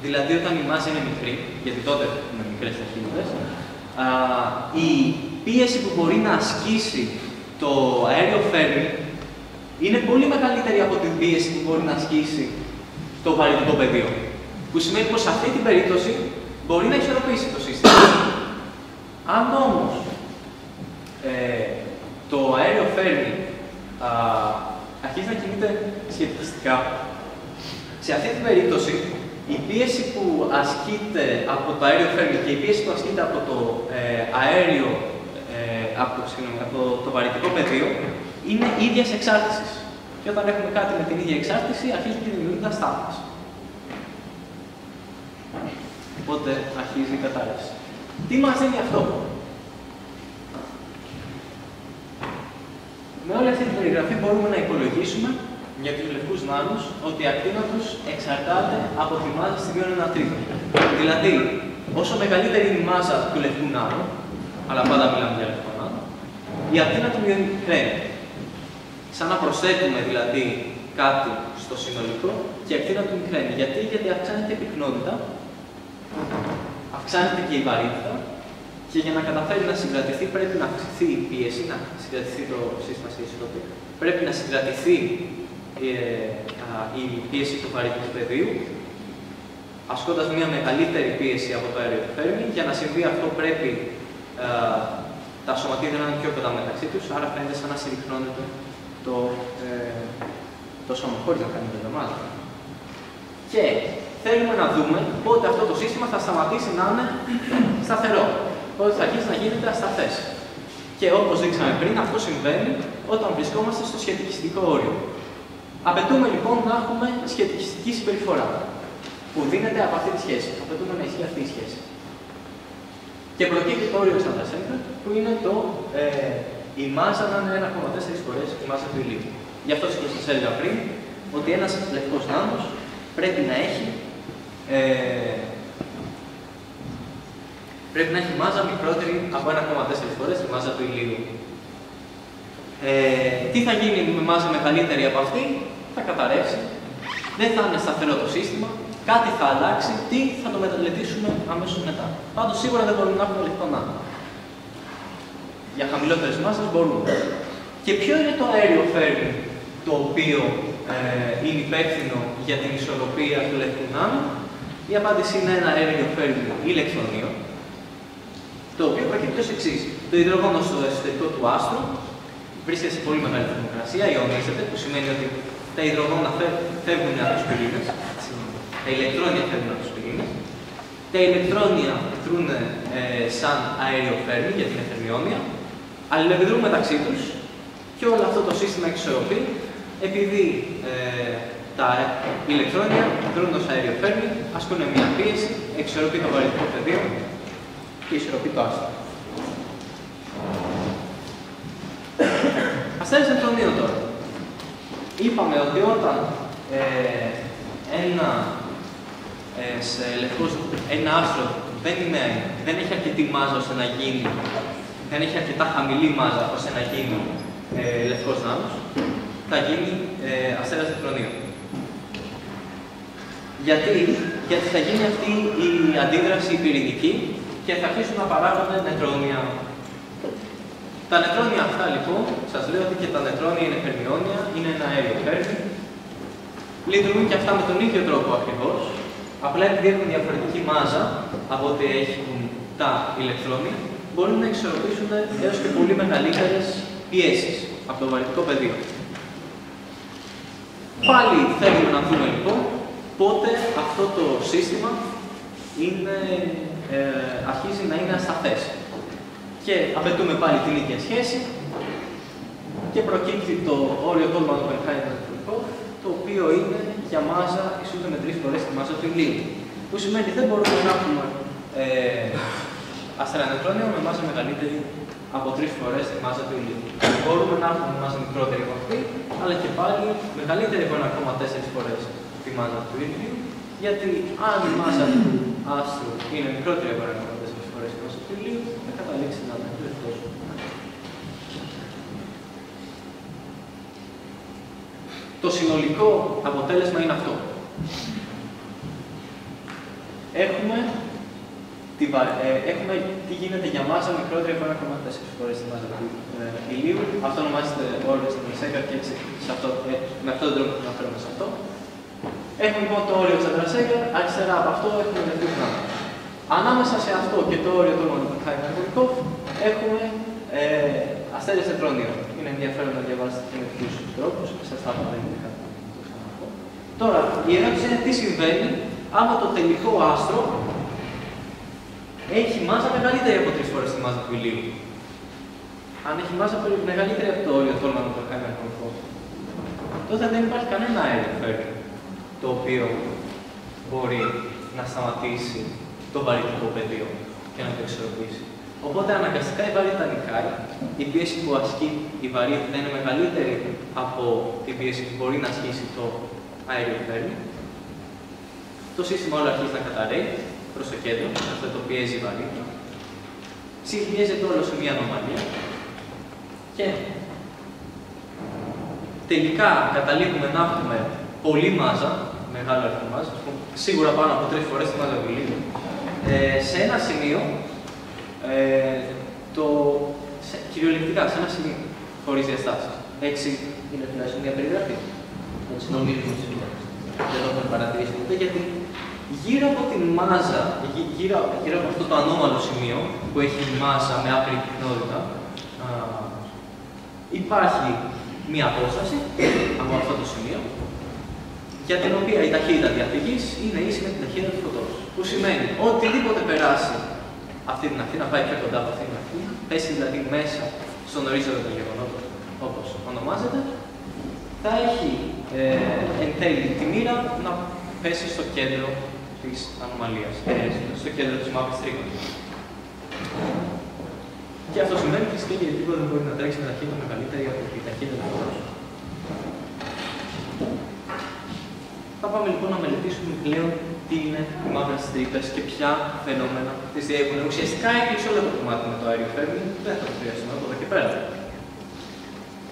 δηλαδή όταν η μάζα είναι μικρή, γιατί τότε έχουμε μικρές ταχύτητες, η πίεση που μπορεί να ασκήσει το αέριο φέρμι είναι πολύ μεγαλύτερη από την πίεση που μπορεί να ασκήσει το βαρυτικό πεδίο. Που σημαίνει πως σε αυτή την περίπτωση μπορεί να ισορροπήσει το σύστημα. Αν όμως το αέριο φέρμι αρχίζει να κινείται σχετιστικά, σε αυτή την περίπτωση η πίεση που ασκείται από το αέριο φέρμι και η πίεση που ασκείται από το αέριο, από το βαρυτικό πεδίο είναι ίδιας εξάρτησης. Και όταν έχουμε κάτι με την ίδια εξάρτηση, αρχίζουν και δημιουργούνται αστάθειες. Οπότε αρχίζει η κατάρρευση. Τι μας δίνει αυτό? Με όλη αυτή την περιγραφή μπορούμε να υπολογίσουμε για τους λευκούς νάνους ότι η ακτίνα τους εξαρτάται από τη μάζα στη μείον 1 τρίτο. Δηλαδή, όσο μεγαλύτερη είναι η μάζα του λευκού νάνου, αλλά πάντα μιλάμε για λευκό νάνο, η ακτίνα του μικραίνει. Σαν να προσθέτουμε δηλαδή κάτι στο συνολικό και η ακτίνα του μικραίνει. Γιατί αυξάνεται η πυκνότητα αυξάνεται και η βαρύτητα και για να καταφέρει να συγκρατηθεί πρέπει να αυξηθεί η πίεση, να συγκρατηθεί το σύστημα σε ισορροπία. Πρέπει να συγκρατηθεί η πίεση του βαρύτητου πεδίου, ασκώντας μια μεγαλύτερη πίεση από το αέριο που φέρνει. Για να συμβεί αυτό πρέπει τα σωματίδια να είναι πιο κοντά μεταξύ τους, άρα φαίνεται σαν να συρρυκνώνεται το σώμα, χωρίς να κάνει βεβαιωμάτα. Και θέλουμε να δούμε πότε αυτό το σύστημα θα σταματήσει να είναι σταθερό, πότε θα αρχίσει να γίνεται ασταθές. Και όπως δείξαμε πριν, αυτό συμβαίνει όταν βρισκόμαστε στο σχετικιστικό όριο. Απαιτούμε λοιπόν να έχουμε σχετικιστική συμπεριφορά, που δίνεται από αυτή τη σχέση. Απαιτούμε να ισχύει αυτή η σχέση. Και προκύπτει το όριο της Ανδρασέγγα, που είναι η μάζα να είναι 1,4 φορές η μάζα του ηλίου. Γι' αυτό και σας έλεγα πριν, ότι ένας λευκός νάνος πρέπει να έχει μάζα μικρότερη από 1,4 φορές τη μάζα του ηλίου. Τι θα γίνει με μάζα μεγαλύτερη από αυτή? Θα καταρρεύσει, δεν θα είναι σταθερό το σύστημα, κάτι θα αλλάξει, τι θα το μελετήσουμε αμέσως μετά. Πάντως σίγουρα δεν μπορούμε να έχουμε λευκό νάνο. Για χαμηλότερες μάζες μπορούμε. Και ποιο είναι το αέριο φέρνει το οποίο είναι υπεύθυνο για την ισορροπία του λευκού νάνου? Η απάντηση είναι ένα αέριο φέρνει ηλεκτρονίο, το οποίο προκύπτει ως εξής. Το υδρογόνο στο εσωτερικό του άστρου βρίσκεται σε πολύ μεγάλη θερμοκρασία, ιονίζεται, που σημαίνει ότι τα υδρογόνα φεύγουν από τους πυρήνες, τα ηλεκτρόνια φεύγουν από τους πυρήνες, τα ηλεκτρόνια δρούν σαν αέριο φέρνει, γιατί είναι θερμιόνια, αλληλεπιδρούν μεταξύ τους και όλο αυτό το σύστημα εξισορροπεί, επειδή τα ηλεκτρόνια δρούν ως αέριο φέρνει, ασκούν μια πίεση, εξισορροπεί το βαρυτικό πεδίο και ισορροπεί το άστρο. Αστέρες νετρονίων τώρα. Είπαμε ότι όταν ένα άστρο δεν έχει αρκετή μάζα ώστε να γίνει, δεν έχει αρκετά χαμηλή μάζα ώστε να γίνει λευκός νάνος, θα γίνει αστέρας νετρονίων. Γιατί θα γίνει αυτή η αντίδραση πυρηνική και θα αρχίσουν να παράγονται νετρόνια. Τα νετρόνια αυτά λοιπόν, σας λέω ότι και τα νετρόνια είναι φερμιόνια, είναι ένα αέριο φέρνει. Λειτουργούν και αυτά με τον ίδιο τρόπο ακριβώς. Απλά επειδή έχουν διαφορετική μάζα από ό,τι έχουν τα ηλεκτρόνια, μπορούν να εξισορροπήσουν έως και πολύ μεγαλύτερες πιέσεις από το βαρυτικό πεδίο. Πάλι θέλουμε να δούμε λοιπόν πότε αυτό το σύστημα αρχίζει να είναι ασταθές. Και απαιτούμε πάλι την ίδια σχέση και προκύπτει το όριο τόλμα του Oppenheimer, το οποίο είναι για μάζα ισούται με 3 φορές τη μάζα του ηλίου. Που σημαίνει ότι δεν μπορούμε να έχουμε αστέρα νετρόνια με μάζα μεγαλύτερη από 3 φορές τη μάζα του ηλίου. Μπορούμε να έχουμε μάζα μικρότερη από αυτή, αλλά και πάλι μεγαλύτερη από 1,4 φορές τη μάζα του ηλίου, γιατί αν η μάζα του άστρου είναι μικρότερη από 1,4 φορές τη μάζα του ηλίου, θα καταλήξει να είναι λευκός. Το συνολικό αποτέλεσμα είναι αυτό. Έχουμε τι γίνεται για μάζα μικρότερη από 1,4 φορές τη μάζα του ηλίου. Αυτό ονομάζεται όριο της Ανδρασέγγα και με αυτόν τον τρόπο που αναφέρομαι σε αυτό. Έχουμε λοιπόν το όριο της Ανδρασέγγα, αριστερά από αυτό έχουμε λευκούς νάνους. Ανάμεσα σε αυτό και το όριο του Oppenheimer έχουμε αστέρες νετρονίων. Είναι ενδιαφέρον να διαβάσετε και με ποιους τρόπους, σας τα είπα, δεν είναι κάτι να το ξαναπώ. Τώρα, η ερώτηση είναι τι συμβαίνει άμα το τελικό άστρο έχει μάζα μεγαλύτερη από 3 φορές τη μάζα του ηλίου. Αν έχει μάζα μεγαλύτερη από το όριο τόλμα του Oppenheimer, τότε δεν υπάρχει κανένα αέριο φέρνει, το οποίο μπορεί να σταματήσει το βαρυτικό πεδίο και να το εξορροπήσει. Οπότε αναγκαστικά η βαρύτητα νικάει, η πίεση που ασκεί η βαρύτητα είναι μεγαλύτερη από την πίεση που μπορεί να ασκήσει το αέριο φέρνει. Το σύστημα όλο αρχίζει να καταρρέει προς το κέντρο, αυτό το πιέζει η βαρύτητα. Συγχυριέζεται όλο σε μια ανομαλία και τελικά καταλήγουμε να έχουμε πολλή μάζα, μεγάλο αριθμό μάζα, σίγουρα πάνω από 3 φορές τη μάζα του ηλίου, σε ένα σημείο, κυριολεκτικά σε ένα σημείο, χωρίς διαστάσεις. Έτσι είναι τουλάχιστον μια περιγραφή. Έτσι νομίζουμε σήμερα. Δεν το έχουμε παρατηρήσει ποτέ, γιατί γύρω από τη μάζα, γύρω από αυτό το ανώμαλο σημείο που έχει μάζα με άπειρη πυκνότητα, υπάρχει μία απόσταση από αυτό το σημείο, για την οποία η ταχύτητα διαφυγής είναι ίση με την ταχύτητα του φωτός. Που σημαίνει ότι οτιδήποτε περάσει αυτή την ακτίνα, πάει πιο κοντά από αυτή την ακτίνα, πέσει δηλαδή μέσα στον ορίζοντα των γεγονότων, όπως ονομάζεται, θα έχει εν τέλει τη μοίρα να πέσει στο κέντρο της ανομαλίας, στο κέντρο της μαύρης τρύπας. Και αυτό σημαίνει φυσικά γιατί τίποτα δεν μπορεί να τρέξει με ταχύτητα μεγαλύτερη από τη ταχύτητα του φωτός. Θα πάμε λοιπόν να μελετήσουμε πλέον τι είναι οι μαύρες τρύπες και ποια φαινόμενα τις διέχουν. Ουσιαστικά έκλεισε όλο το κομμάτι με το αέριο Φέρμι, δεν θα το χρειαστούμε από εδώ και πέρα.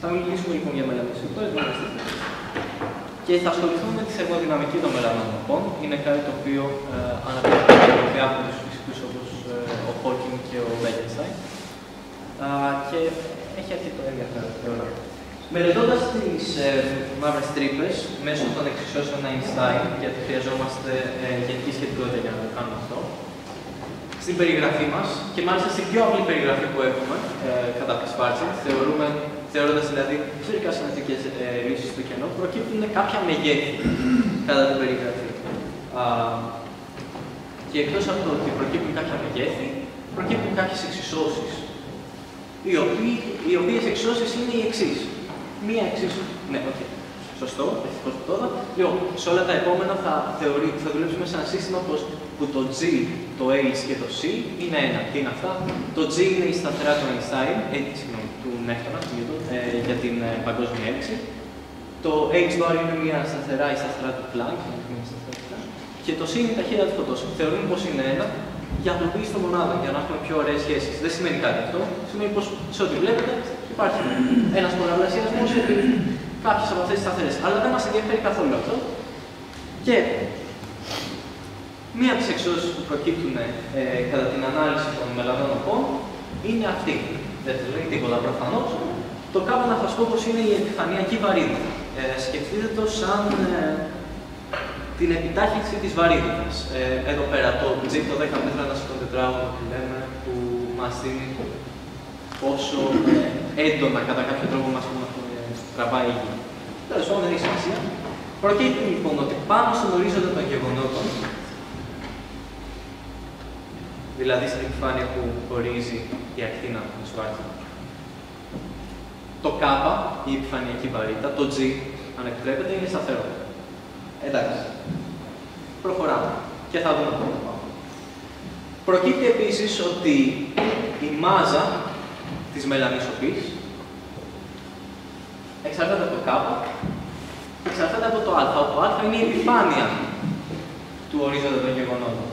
Θα μιλήσουμε λοιπόν για μελανές μαύρες τρύπες. Και θα ασχοληθούμε με τη θερμοδυναμική των μελανών. Είναι κάτι το οποίο αναπτύσσεται από διάφορους φυσικούς όπως ο Χόκκινγκ και ο Μπέκενστάιν. Και έχει αρκετό ενδιαφέρον, θεωρώ. Μελετώντας τις μαύρες τρύπες μέσω των εξισώσεων Einstein, γιατί χρειαζόμαστε γενική σχετικότητα για να το κάνουμε αυτό, στην περιγραφή μας, και μάλιστα στην πιο απλή περιγραφή που έχουμε κατά τη Schwarzschild, θεωρώντας δηλαδή σφαιρικά συμμετρικές λύσεις του κενού, προκύπτουν κάποια μεγέθη κατά την περιγραφή. Και εκτός από το ότι προκύπτουν κάποια μεγέθη, προκύπτουν κάποιες εξισώσεις, οι οποίες εξισώσεις είναι οι εξής. Μία εξίσωση. Ναι, okay. Σωστό, ευτυχώς που το είδα. Λοιπόν, σε όλα τα επόμενα θα δουλέψουμε σε ένα σύστημα που το G, το H και το C είναι ένα. Τι είναι αυτά? Το G είναι η σταθερά του Einstein, του Νεύτωνα, για την παγκόσμια έλξη. Το H bar είναι μια σταθερά, η σταθερά του Planck, και το C είναι η ταχύτητα του φωτός. Θεωρούμε πως είναι ένα για απλοποίηση των μονάδων, για να έχουμε πιο ωραίες σχέσεις. Δεν σημαίνει κάτι αυτό. Σημαίνει πως σε ό,τι βλέπετε υπάρχει ένας πολλαπλασιασμός επί κάποιες από αυτές τις σταθερές. Αλλά δεν μας ενδιαφέρει καθόλου αυτό. Και μία από τις εξισώσεις που προκύπτουν κατά την ανάλυση των μελανών οπών είναι αυτή. Δεν θέλω λέει τίποτα προφανώς. Το κάπου να σας πω πως είναι η επιφανειακή βαρύτητα. Σκεφτείτε το σαν την επιτάχυνση της βαρύτητας. Εδώ πέρα το G, το 10 μέτρα ένα στον τετράγωνο που λέμε, που μας δίνει πόσο έντονα κατά κάποιο τρόπο μας τραβάει η γη. Τέλος πάντων, δεν έχει σημασία. Προκύπτει λοιπόν ότι πάνω στον ορίζοντα των γεγονότων, δηλαδή στην επιφάνεια που ορίζει η ακτίνα του Schwarzschild, το K, η επιφανειακή βαρύτητα, το G, αν επιτρέπετε, είναι σταθερό. Εντάξει. Προχωράμε και θα δούμε αυτό. Προκύπτει επίσης ότι η μάζα της μελανής οπής εξαρτάται από το K και εξαρτάται από το Α, όπου Α είναι η επιφάνεια του ορίζοντα των γεγονότων.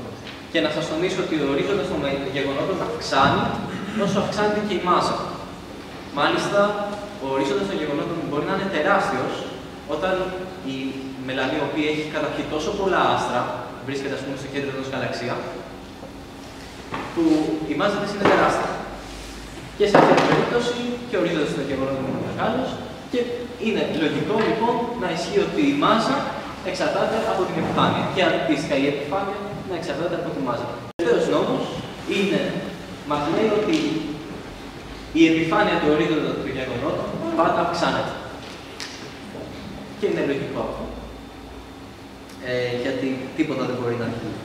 Και να σας τονίσω ότι ο ορίζοντας των γεγονότων αυξάνει όσο αυξάνεται και η μάζα. Μάλιστα, ο ορίζοντας των γεγονότων μπορεί να είναι τεράστιος όταν η μελανή οπή έχει καταπιεί τόσο πολλά άστρα, βρίσκεται ας πούμε στο κέντρο ενός γαλαξία, που η μάζα της είναι τεράστια. Και σε αυτή την περίπτωση και ο ορίζοντας των γεγονότων είναι μεγάλος και είναι λογικό λοιπόν να ισχύει ότι η μάζα εξαρτάται από την επιφάνεια και αντίστοιχα η επιφάνεια να εξαρτάται από τη μάζα. Ο τελευταίος νόμος μας λέει ότι η επιφάνεια του ορίζοντα των γεγονότων πάντα αυξάνεται. Και είναι λογικό αυτό. Γιατί τίποτα δεν μπορεί να γίνει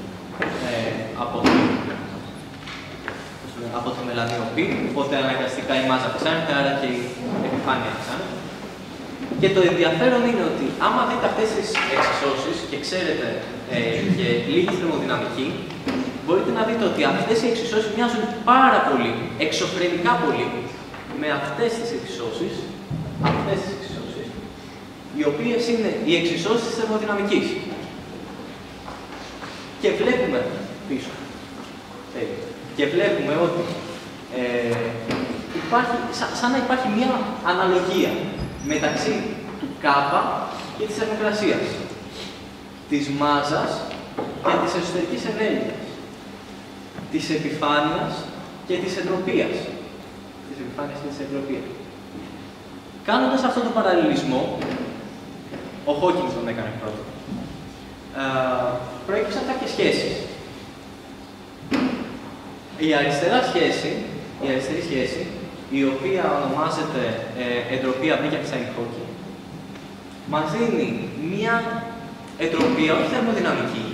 από τη μελανή οπή, οπότε αναγκαστικά η μάζα αυξάνεται, άρα και η επιφάνεια αυξάνεται. Και το ενδιαφέρον είναι ότι άμα δείτε αυτές τις εξισώσεις και ξέρετε και λίγη θερμοδυναμική, μπορείτε να δείτε ότι αυτές οι εξισώσεις μοιάζουν πάρα πολύ, εξωφρενικά πολύ, με αυτές τις εξισώσεις, οι οποίες είναι οι εξισώσεις της θερμοδυναμικής. Και βλέπουμε πίσω. Και βλέπουμε ότι υπάρχει, σαν να υπάρχει μια αναλογία μεταξύ του K και της θερμοκρασίας, της μάζας και της εσωτερικής ενέργειας. της επιφάνειας και της εντροπίας. Της επιφάνειας και της εντροπίας. Κάνοντας αυτόν τον παραλληλισμό, ο Χόκινγκ τον έκανε πρώτο, προέκυψαν κάποιες σχέσεις. Η αριστερή σχέση, η οποία ονομάζεται εντροπία Wittgenstein-Hawking, μας δίνει μία εντροπία, όχι θερμοδυναμική,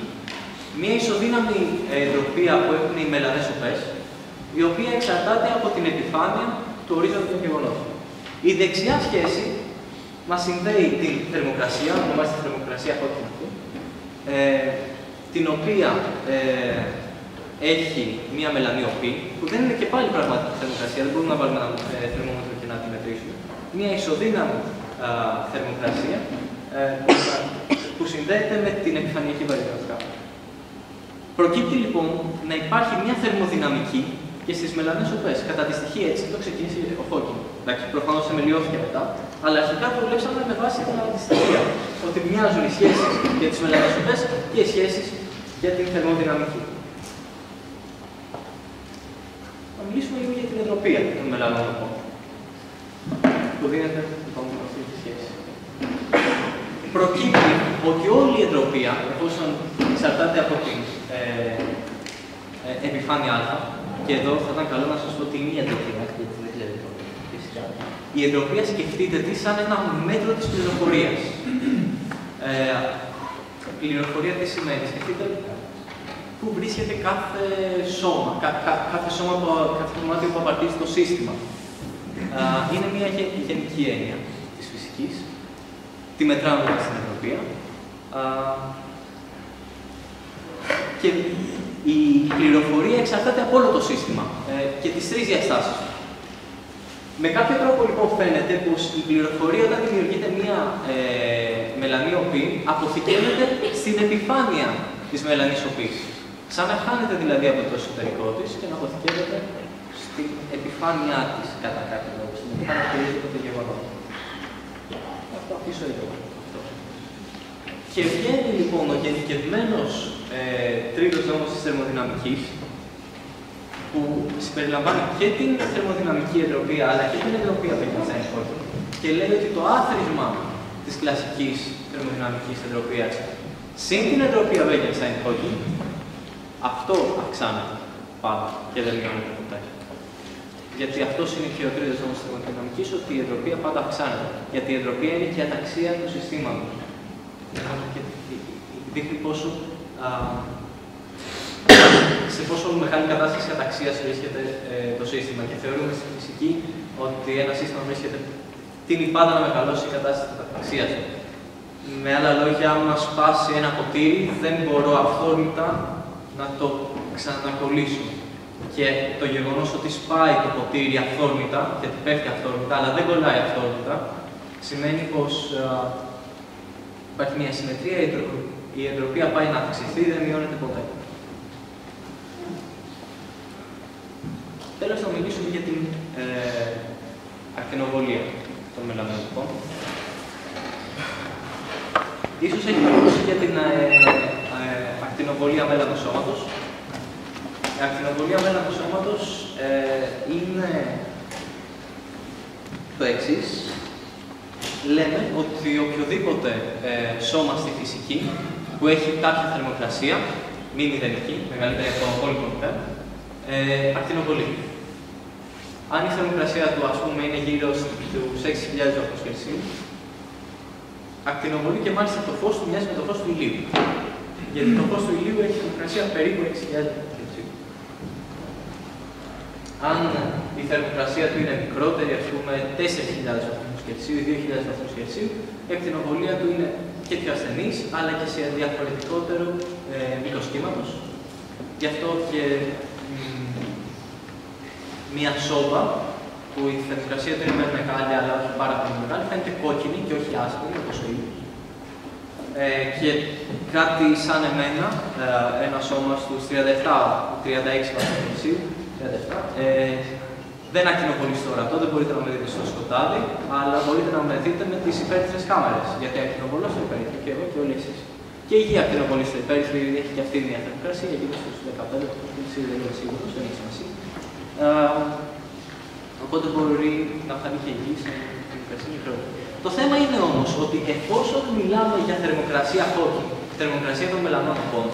μία ισοδύναμη εντροπία που έχουν οι μελανές οπές, η οποία εξαρτάται από την επιφάνεια του ορίζοντα των γεγονότων. Η δεξιά σχέση μας συνδέει την θερμοκρασία, ονομάζεται θερμοκρασία Hawking, την οποία έχει μία μελανή οπή, που δεν είναι και πάλι πραγματική θερμοκρασία, δεν μπορούμε να βάλουμε ένα θερμόμετρο και να τη μετρήσουμε. Μία ισοδύναμη θερμοκρασία που συνδέεται με την επιφανειακή βαρύτητα. Προκύπτει λοιπόν να υπάρχει μία θερμοδυναμική και στις μελανές οπές. Κατά τη στοιχεία έτσι το ξεκίνησε ο Χόκινγκ. Εντάξει, προφανώς εμελιώθηκε μετά, αλλά αρχικά το δουλέψαμε με βάση την αντιστοιχεία. Ότι μοιάζουν οι σχέσεις για τις μελανές οπές και οι σχέσεις για την θερμοδυναμική. Να μιλήσουμε λίγο για την εντροπία των μελανών οπών, που δίνεται λοιπόν με αυτή τη σχέση. Προκύπτει ότι όλη η εντροπία, εφόσον εξαρτάται από την επιφάνεια α, και εδώ θα ήταν καλό να σας πω ότι είναι η εντροπία, γιατί δεν ξέρετε φυσικά. Η εντροπία σκεφτείτε τη σαν ένα μέτρο της πληροφορίας. Πληροφορία τι σημαίνει, σκεφτείτε πού βρίσκεται κάθε σώμα, κάθε κομμάτι που απαρτίζει το σύστημα. Είναι μια γενική έννοια της φυσικής. Τη μετράμε στην εντροπία. Και η πληροφορία εξαρτάται από όλο το σύστημα και τις τρεις διαστάσεις. Με κάποιο τρόπο λοιπόν φαίνεται πως η πληροφορία όταν δημιουργείται μια μελανή οπή αποθηκεύεται στην επιφάνεια της μελανής οπής. Σαν να χάνεται δηλαδή από το εσωτερικό της και να αποθηκεύεται στην επιφάνειά της κατά κάποιο τρόπο, στην επιφάνεια του ορίζοντα των γεγονότων. Αυτό αφήσω εδώ. Και βγαίνει λοιπόν ο γενικευμένος τρίτος νόμος της θερμοδυναμικής, που συμπεριλαμβάνει και την θερμοδυναμική εντροπία αλλά και την εντροπία Wittgenstein-Hawking και λέει ότι το άθροισμα της κλασικής θερμοδυναμικής εντροπίας συν την εντροπία Wittgenstein-Hawking, αυτό αυξάνεται πάντα και δεν μειώνεται ποτέ. Γιατί αυτό είναι και ο τρίτος νόμος της θερμοδυναμικής, ότι η εντροπία πάντα αυξάνεται. Γιατί η εντροπία είναι και η αταξία του συστήματος. Και δείχνει πόσο, σε πόσο μεγάλη κατάσταση αταξίας βρίσκεται το σύστημα. Και θεωρούμε στη φυσική ότι ένα σύστημα βρίσκεται τείνει πάντα να μεγαλώσει η κατάσταση της αταξίας. Με άλλα λόγια, αν μας σπάσει ένα ποτήρι, δεν μπορώ αυθόρμητα να το ξανακολλήσω. Και το γεγονός ότι σπάει το ποτήρι αυθόρμητα, γιατί πέφτει αυθόρμητα, αλλά δεν κολλάει αυθόρμητα, σημαίνει πως υπάρχει μια συμμετρία, η εντροπία πάει να αυξηθεί, δεν μειώνεται ποτέ. Τέλος, θα μιλήσουμε για την ακτινοβολία των μελανών. Ίσως έχει ακούσει για την ακτινοβολία μέλανος σώματος. Η ακτινοβολία μέλανος σώματος είναι το εξής. Λέμε ότι οποιοδήποτε σώμα στη φυσική που έχει κάποια θερμοκρασία, μη μηδενική, μεγαλύτερη από το απόλυτο μηδέν, ακτινοβολεί. Αν η θερμοκρασία του, ας πούμε, είναι γύρω στους 6.000 βαθμούς Κελσίου, ακτινοβολεί και μάλιστα το φως του μοιάζει με το φως του ηλίου. Γιατί το φως του ηλίου έχει θερμοκρασία περίπου 6.000 βαθμούς Κελσίου. Αν η θερμοκρασία του είναι μικρότερη, ας πούμε 4.000 βαθμούς Κελσίου ή 2.000 βαθμούς Κελσίου, η ακτινοβολία του είναι και πιο ασθενής, αλλά και σε διαφορετικότερο μήκος κύματος. Γι' αυτό και μία σόμπα, που η θερμοκρασία του είναι μεγάλη, αλλά όχι πάρα πολύ μεγάλη, φαίνεται κόκκινη και όχι άσπρη, όπως ο ήλιος. Και κάτι σαν εμένα, ένα σώμα στους 37-36 βαθμούς Κελσίου, δεν ακτινοβολεί στο ορατό, δεν μπορείτε να με δείτε στο σκοτάδι, αλλά μπορείτε να με δείτε με τις υπέρυθρες κάμερες. Γιατί ακτινοβολώ στο υπέρυθρο και εγώ και όλοι εσείς. Και η Γη ακτινοβολεί στο υπέρυθρο, έχει και αυτή μια θερμοκρασία, γύρω στους 15, δεν είμαι σίγουρος, δεν έχει σημασία. Οπότε μπορεί να φανεί και η Γη σε θερμοκρασία μικρότερη. Το θέμα είναι όμως ότι εφόσον μιλάμε για θερμοκρασία κόκκινη, θερμοκρασία των μελανότυπων,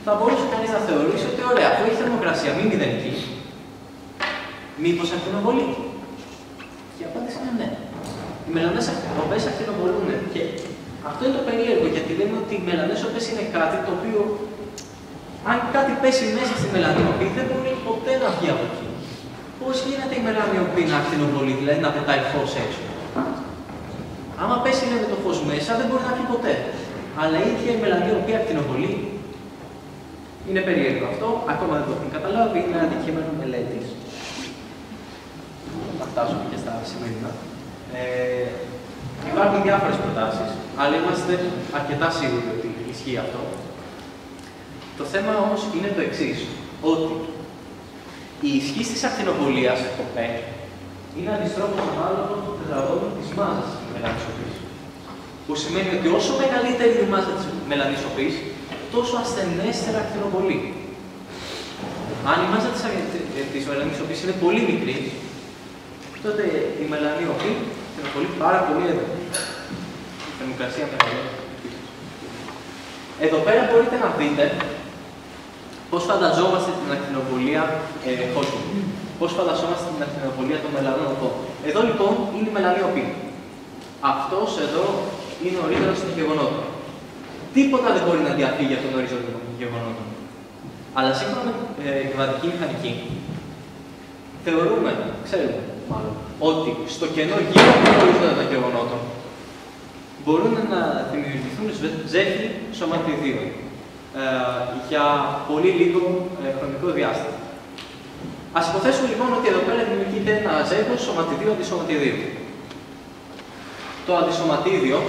θα μπορούσε κανείς να θεωρήσει ότι ωραία, αφού έχει θερμοκρασία μη μηδενική, μήπως ακτινοβολεί. Και η απάντηση είναι ναι. Οι μελανές οπές ακτινοβολούν. Και αυτό είναι το περίεργο, γιατί λέμε ότι οι μελανές οπές είναι κάτι το οποίο, αν κάτι πέσει μέσα στη μελανιοπή, δεν μπορεί ποτέ να βγει από εκεί. Πώς γίνεται η μελανιοπή να ακτινοβολεί, δηλαδή να πετάει φως έξω? Άμα πέσει λέμε το φως μέσα, δεν μπορεί να βγει ποτέ. Αλλά η ίδια η μελανιοπή ακτινοβολεί. Είναι περίεργο αυτό, ακόμα δεν το έχουμε καταλάβει, είναι αντικείμενο μελέτης. Θα φτάσουμε και στα σημερινά. Υπάρχουν διάφορες προτάσεις, αλλά είμαστε αρκετά σίγουροι ότι ισχύει αυτό. Το θέμα όμως είναι το εξής, ότι η ισχύ της ακτινοβολίας, το P, είναι αντιστρόφως ανάλογο των τετραγώνων της μάζας της μελανισοπής. Που σημαίνει ότι όσο μεγαλύτερη η μάζα της μελανισοπής, τόσο ασθενέστερα ακτινοβολεί. Αν η μάζα της μελανισοπής είναι πολύ μικρή, τότε η μελανιοπή ακτινοβολεί πάρα πολύ έντονα. Η θερμοκρασία μεγαλύτερη. Εδώ πέρα μπορείτε να δείτε πώς φανταζόμαστε την ακτινοβολία πώς φανταζόμαστε την ακτινοβολία των μελανότυπων. Εδώ λοιπόν είναι η μελανιοπή. Αυτός εδώ είναι ο ορίζοντας των γεγονότων. Τίποτα δεν μπορεί να διαφύγει από τον ορίζοντα των γεγονότων. Αλλά σύμφωνα με την κβαντική μηχανική, ξέρουμε μάλλον, ότι στο κενό γύρω από τον ορίζοντα των γεγονότων μπορούν να δημιουργηθούν ζέχοι σωματιδίων για πολύ λίγο χρονικό διάστημα. Ας υποθέσουμε λοιπόν ότι εδώ πέρα δημιουργείται ένα ζεύγος σωματιδίου-αντισωματιδίου. Το αντισωματίδιο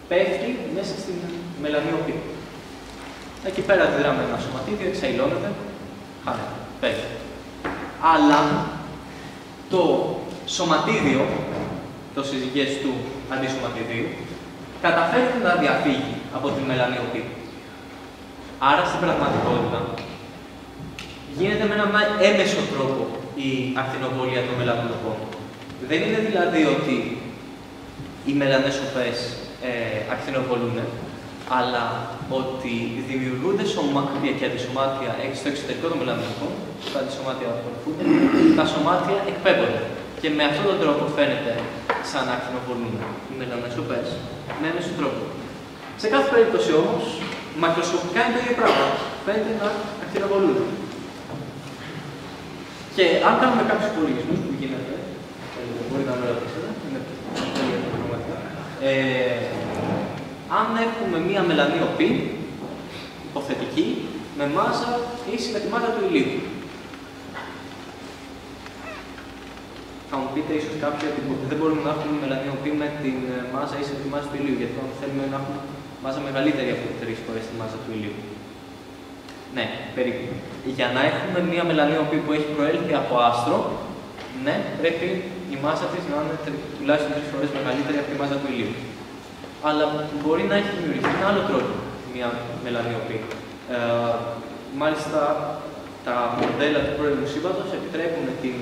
πέφτει μέσα στην μελανιοπή. Εκεί πέρα αντιδράμε ένα σωματίδιο, εξαϊλώνεται, χάνεται, πέφτει. Αλλά το σωματίδιο, το συζυγές του αντισωματιδίου, καταφέρει να διαφύγει από τη μελανιοπή. Άρα στην πραγματικότητα γίνεται με έναν έμεσο τρόπο η ακτινοβολία των μελανοτοπών. Δεν είναι δηλαδή ότι οι μελανές οπές ακτινοβολούν, αλλά ότι δημιουργούνται σωμάτια και αντισωμάτια στο εξωτερικό των μελανοτοπών, τα αντισωμάτια απορροφούνται, τα σωμάτια εκπέμπονται. Και με αυτόν τον τρόπο φαίνεται σαν να ακτινοβολούν οι μελανές οπές με έμεσο τρόπο. Σε κάθε περίπτωση όμως, μακροσκοπικά είναι το ίδιο πράγμα. Φαίνεται να ακτινοβολούν. Και αν κάνουμε κάποιους υπολογισμούς που γίνεται, μπορείτε να με ρωτήσετε, είναι πολύ πραγματικά. Αν έχουμε μία μελανιοπή, υποθετική, με μάζα ίση με τη μάζα του ηλίου. Θα μου πείτε ίσως κάποιοι ότι δεν μπορούμε να έχουμε μελανιοπή με την μάζα ίση με τη μάζα του ηλίου, γιατί θέλουμε να έχουμε μάζα μεγαλύτερη από 3 φορές τη μάζα του ηλίου. Ναι, περίπου. Για να έχουμε μία μελανιοπή που έχει προέλθει από άστρο, ναι, πρέπει η μάζα της να είναι τουλάχιστον 3 φορές μεγαλύτερη από τη μάζα του ηλίου. Αλλά μπορεί να έχει δημιουργηθεί με άλλο τρόπο μία μελανιοπή. Μάλιστα, τα μοντέλα του πρώιμου σύμπαντος επιτρέπουν την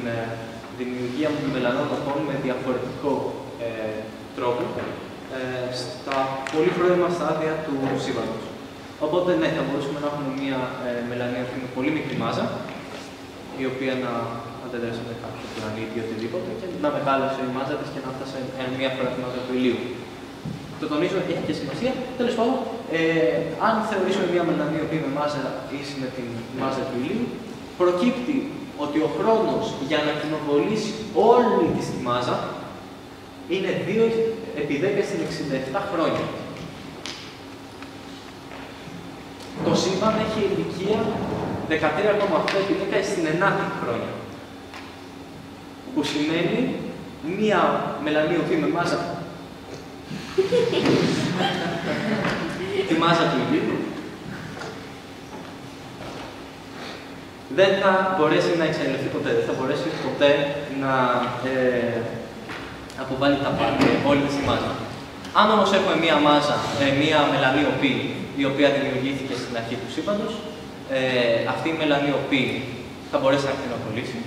δημιουργία μελανότοπων με διαφορετικό τρόπο στα πολύ πρώιμα στάδια του σύμπαντος. Οπότε, ναι, θα μπορούσαμε να έχουμε μία μελανιοπή με πολύ μικρή μάζα, η οποία να αντέδρασε με κάποιο πλανήτη ή οτιδήποτε, και να μεγάλωσε η μάζα της και να φτάσει μία φορά τη μάζα του ηλίου. Το τονίζω, έχει και σημασία. Τέλος πάντων, αν θεωρήσουμε μία μελανιοπή με μάζα ίση με τη μάζα του ηλίου, προκύπτει ότι ο χρόνος για να ακτινοβολήσει όλη της τη μάζα είναι 2/10⁶ χρόνια. Το σύμπαν έχει ηλικία 13,8/10⁹ χρόνια. Που σημαίνει μία μελανιοπή με μάζα τη μάζα του ηλίου δεν θα μπορέσει να εξελιχθεί ποτέ, δεν θα μπορέσει ποτέ να αποβάλει τα πάντα, όλη τη μάζα. Αν όμως έχουμε μία μάζα, μία μελανιοπή, η οποία δημιουργήθηκε στην αρχή του σύμπαντος, αυτή η μελανιοπή θα μπορέσει να ακτινοβολήσει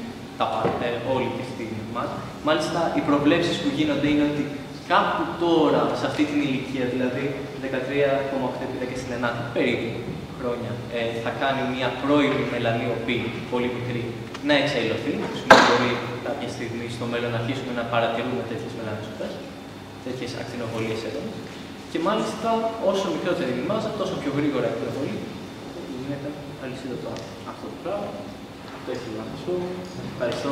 όλη τη μάζα. Μάλιστα, οι προβλέψεις που γίνονται είναι ότι κάπου τώρα, σε αυτή την ηλικία, δηλαδή 13,8 επί 19 περίπου χρόνια, θα κάνει μια πρώιμη μελανιοπή, πολύ μικρή, να εξαϊλωθεί. Που σημαίνει μπορεί κάποια στιγμή στο μέλλον να αρχίσουμε να παρατηρούμε τέτοιες μελανιοπές, τέτοιες ακτινοβολίες έντονες. Και μάλιστα, όσο μικρότερη η μάζα, τόσο πιο γρήγορα ακτινοβολεί. Γίνεται αλυσίδωτο αυτό το πράγμα. Το έχει να σου. Ευχαριστώ.